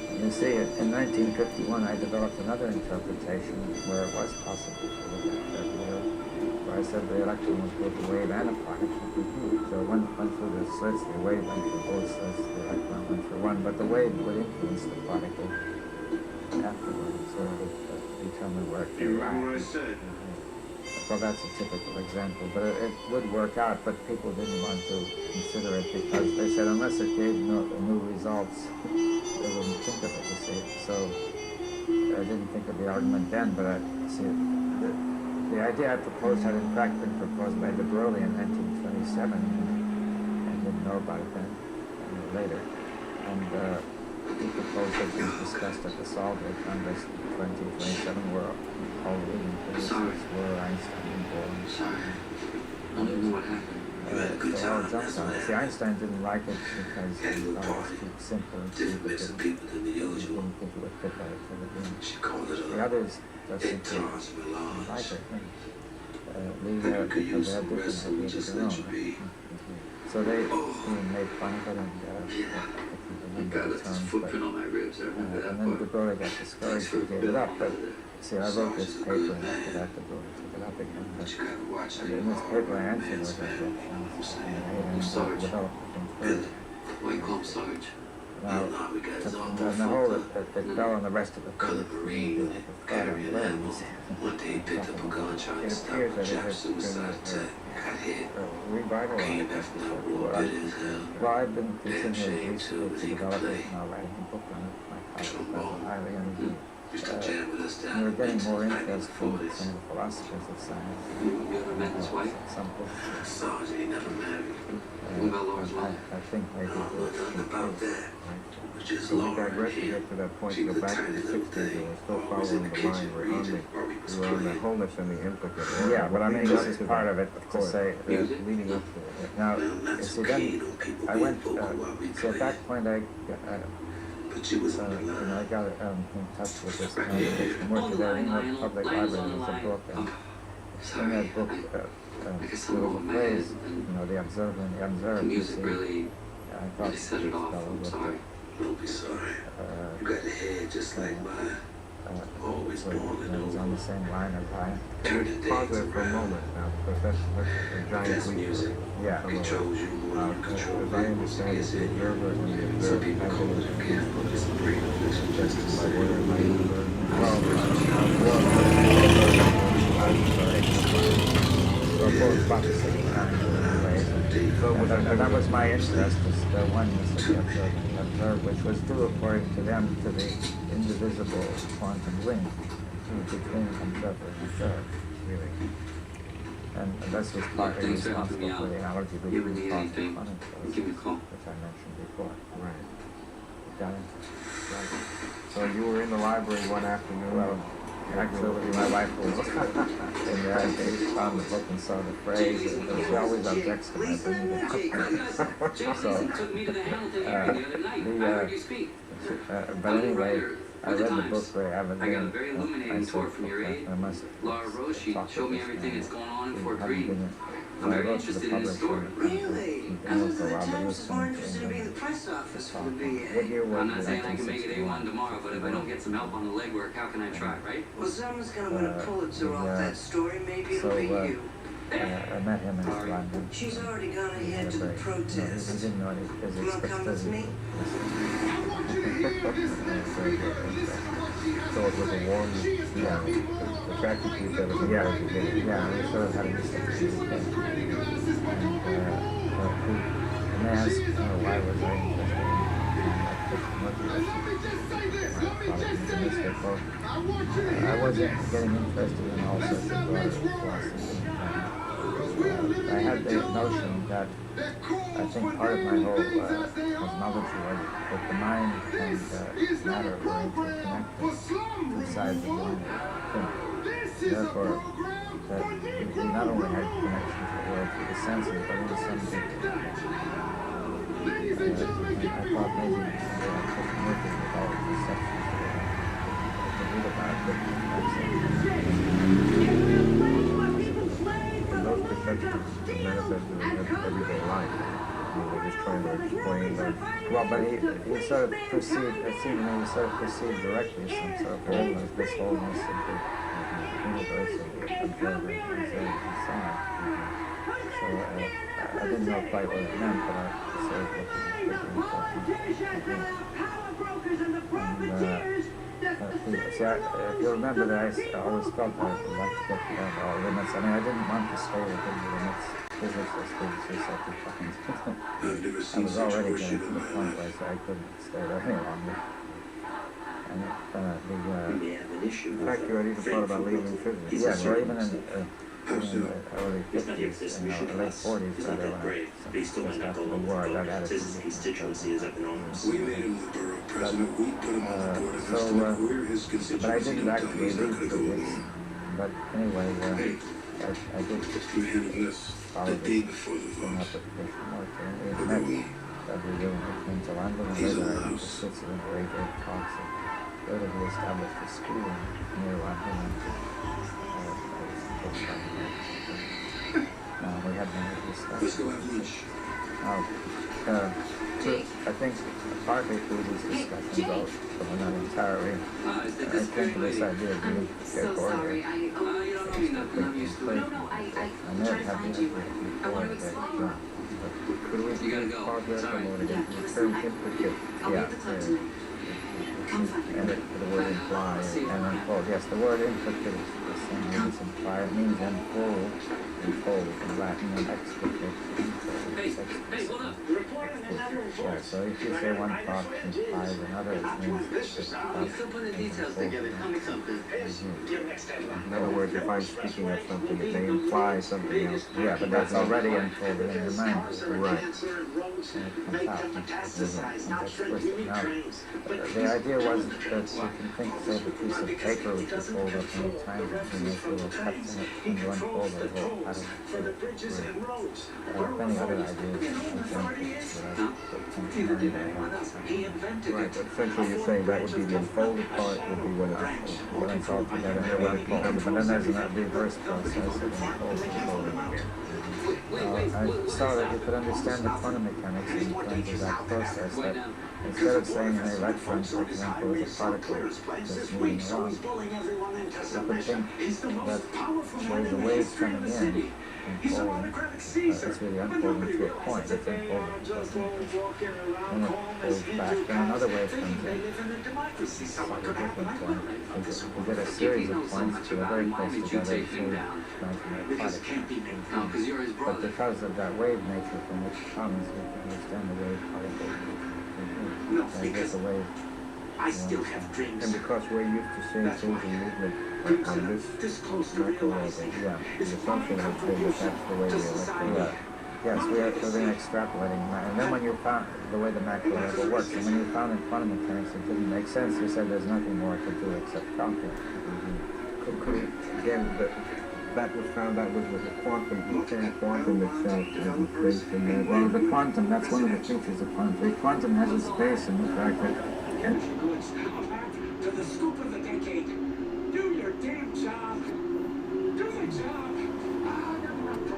And you see, in 1951, I developed another interpretation where it was possible to look at that world, where I said the electron was both a wave and a particle. So one went through the slits, the wave went through both slits, the electron went through one, but the wave would influence the particle afterwards, so it would determine where it came back. Well, that's a typical example, but it would work out, but people didn't want to consider it because they said unless it gave new results, they wouldn't think of it, you see. So I didn't think of the argument then, but the idea I proposed had in fact been proposed by de Broglie in 1927, and didn't know about it then, later. And he proposed it was discussed at the Salisbury Congress in 1927, where all the leading physicists were Einstein and Bohr.
I don't know what happened. You had a good
They all
time.
jumped on it. See, Einstein didn't like it because he thought it was too simple and
Different mix of people than the
he
usual.
didn't think it would fit right for the room.
She called it
The
a
others just
big
simply
toss of
didn't like
large.
it.
Could
Because
use
they had
some
different
rest, so we
ideas
just
of their
let
own.
you be.
So they made fun of it and
You got a footprint on my ribs. I remember
and
that
then de
part.
Broglie got discouraged and gave it up. But see, I wrote this paper, and after that, de Broglie took it up again.
But you gotta watch how
And
you
in this
walk.
paper, I answered those objections and
Sarge.
developed the thing
Billy.
further.
Why you call him Sarge?
Now,
No, we got his arm
and
all
the whole,
fucked up.
it fell on the rest of the
Color
paper.
green,
Like a flat
carrying
on
ammo.
legs.
One day he picked up a gun trying to stop
appears
a
that it
Jap
has been
suicide attack. Got hit.
Revitalized.
Came back from that war bitter as hell.
Well, I've been continuing
shame,
recently
too,
to
he could
develop
play.
it, now writing a book on it. My colleague,
Trombone.
Basil Hiley, and
Used to jam with us down
we're
in
getting more
Memphis back in
interest
the
from
40s.
some of the philosophers of science.
We would get met his wife? Sarge ain't never married. What about Laura's life?
I think maybe
Nothing about that. Which is
So we
Laura
digress to
here.
get to that point,
She
go
was a
back to
tiny
the
little
60s, and
thing.
we're still
Always in
following
the
the line.
kitchen
We're on
region where we was
the
playing.
wholeness and the implicate order.
yeah, but I mean,
Leading
this
up
is
to
part
that,
of it to
course.
say,
Music?
Leading up to it.
now,
Now, I'm not
you
so
see, then
keen on people
I
being
went,
vocal while we
so at
play.
that point I
But you was on the
you know, I
line.
got in touch with this organization, worked with the New York Public Library. There's a book, and in
Sorry,
that book,
I guess
there
I'm
was
all
a
mad.
phrase,
And
you know, the observer and the
the
observed. You
music
see,
really,
I thought
really set it off.
fellow
I'm
with
sorry. Don't be sorry. You got a head just like mine. Always
so,
born
you know,
in
it was on the same line as I.
Turn the
Pause
days
there for a
around.
moment now, because that's a giant
That's
leap.
music.
Yeah.
Controls you more than you control
As I
it.
understand it,
It's
the
in you.
observer and the
Some
observed
people
have
call
it
it a gift, but it's a privilege just to
by
say
word of my
Well, both about the same time anyway. And that was my interest, is the oneness of the observed, which was due, according to them, to the indivisible quantum link between observer and observed, really. And this was partly
Thanks for helping me
responsible for
out.
the analogy
You ever
between
need
thought
anything,
and quantum process,
give me a call.
which I mentioned before.
Right,
Got it?
right. So you were in the library one afternoon.
Well, actually, my wife was in there, and they found the book and saw the phrase, and she always objects to my bringing it up. So,
took me to the Hamilton area the other night.
the,
I heard you speak.
but anyway, I read the book very avidly.
I got a
and,
very
I
illuminating
said,
tour from your
"Okay,
aide.
I must
Laura Rose, she
talk to
showed me
this
everything
guy."
that's going on in
We
Fort
hadn't
Greene.
been-
I'm
so I
very
wrote to the
interested in the
publisher,
story.
Really? I
and
was
also
the
Robert
Times was
Wilson,
more interested in being the
and,
press office for the
what
VA.
year was
I'm
it?
not saying I can make it
1961.
A1 tomorrow, but if I don't get some help on the legwork, how can I try, right?
Well, someone's gonna win a Pulitzer off
yeah.
that story. Maybe
So,
it'll be you.
I met him in London.
She's already gone
He
ahead
had
to
a
the
very- no,
protest.
he didn't know any physics,
You wanna
but
come with
still
me?
So it was a warm,
Yeah.
attracted to each other from the
Yeah,
very beginning.
yeah, we sort of had a discussion. And they asked, why was I interested in I wasn't getting interested in all sorts of broader philosophy. I had the notion that I think part of my whole cosmology was that the mind and matter were interconnected inside the one thing. Therefore, that we not only had connection to the world through the senses, but in some deeper connection. And I thought maybe someday I could work with all of the sections I could read about, but
And those perceptions manifested in everyday life. You were just trying to explain that.
well, but he sort of perceived, it seemed to me he sort of perceived directly some sort of wholeness, this wholeness of the universe and the observer and so on. So I didn't know quite what it meant, but I sort of looked at it. See, if you remember that I always felt that I'd like to get beyond all limits. I mean, I didn't want to stay within the limits. Physics is such a fucking
I've never
I
seen
was
such
already
horseshit
getting to
in
the
my
point where I
life.
said I couldn't stay there any longer. And
We may have an issue
In
with
fact, you had even thought about leaving physics.
He's
yeah,
a
so even in
circumstance.
the early
He's not here for
50s,
this
you know,
mission
late
class.
40s,
He's not
rather,
that
when
great, but he still might
just
not
after
go
the
along
war,
with
that
the
attitude
His constituency is up in arms.
We made him the borough president. We put him on the board of
so,
estimate. We're his
but I
constituency.
didn't
Don't tell me
actually
he's not
leave
gonna go
physics.
along.
But anyway,
Hey,
I did
you handle this
follow
the day
this
before the
thing up
vote.
at Christian North, and we
Look
met
at me.
every year when we came to London, and
He's
later
a
I went to
louse.
Switzerland where he gave talks, and later he established a school near London, and I was supposed to we had many of these
Let's go have lunch.
I think partly through these discussions, although not entirely, I think of this idea of being
So sorry.
You don't know me nothing. I'm used to it.
I may have had the idea before that,
Could we
You gotta go.
pause there for a
Sorry.
moment again?
Yeah,
The term implicate,
I'll be at the club tonight. Come find me.
and the word imply.
and unfold. Yes, the word implicate is the same means imply. It means unfold. unfold in Latin and explicate. Yeah, so if you say one thought implies another, it means it's just
In other words, if I'm speaking of something, it may imply something else.
yeah, but that's already unfolded in your mind.
Right.
And it comes out and explicit. Now, the idea was that you can think, say, of a piece of paper which you fold up many times and you make little cuts in it and you unfold the whole pattern. Many other ideas and examples that
Right, but essentially you're saying that would be the unfolded part, would be when it's all together.
but then there's a reverse process of unfolding. I saw that you could understand the quantum mechanics in terms of that process, that instead of saying an electron, for example, is a particle that's moving along, you could think that there's a wave coming in and falling. It's really unfolding to a point. It's unfolding. And it goes back. Then another wave comes in. You get a series of points that are very close together, so but because of that wave nature from which it comes, you can understand the wave particle. And you get the wave.
I still have dreams.
And because we're used to seeing things in movement on this macro level,
Yeah.
the assumption has been that that's the way the electron
Yeah. Yes, we're then extrapolating that. And then when you found the way the macro level works, and when you found in quantum mechanics it didn't make sense, you said there's nothing more to do except calculate.
again, that was found out was a quantum, the term quantum itself is based in that.
Well, the quantum, that's one of the features of quantum. The quantum has a space in the fact that
To the scoop of the decade. Do your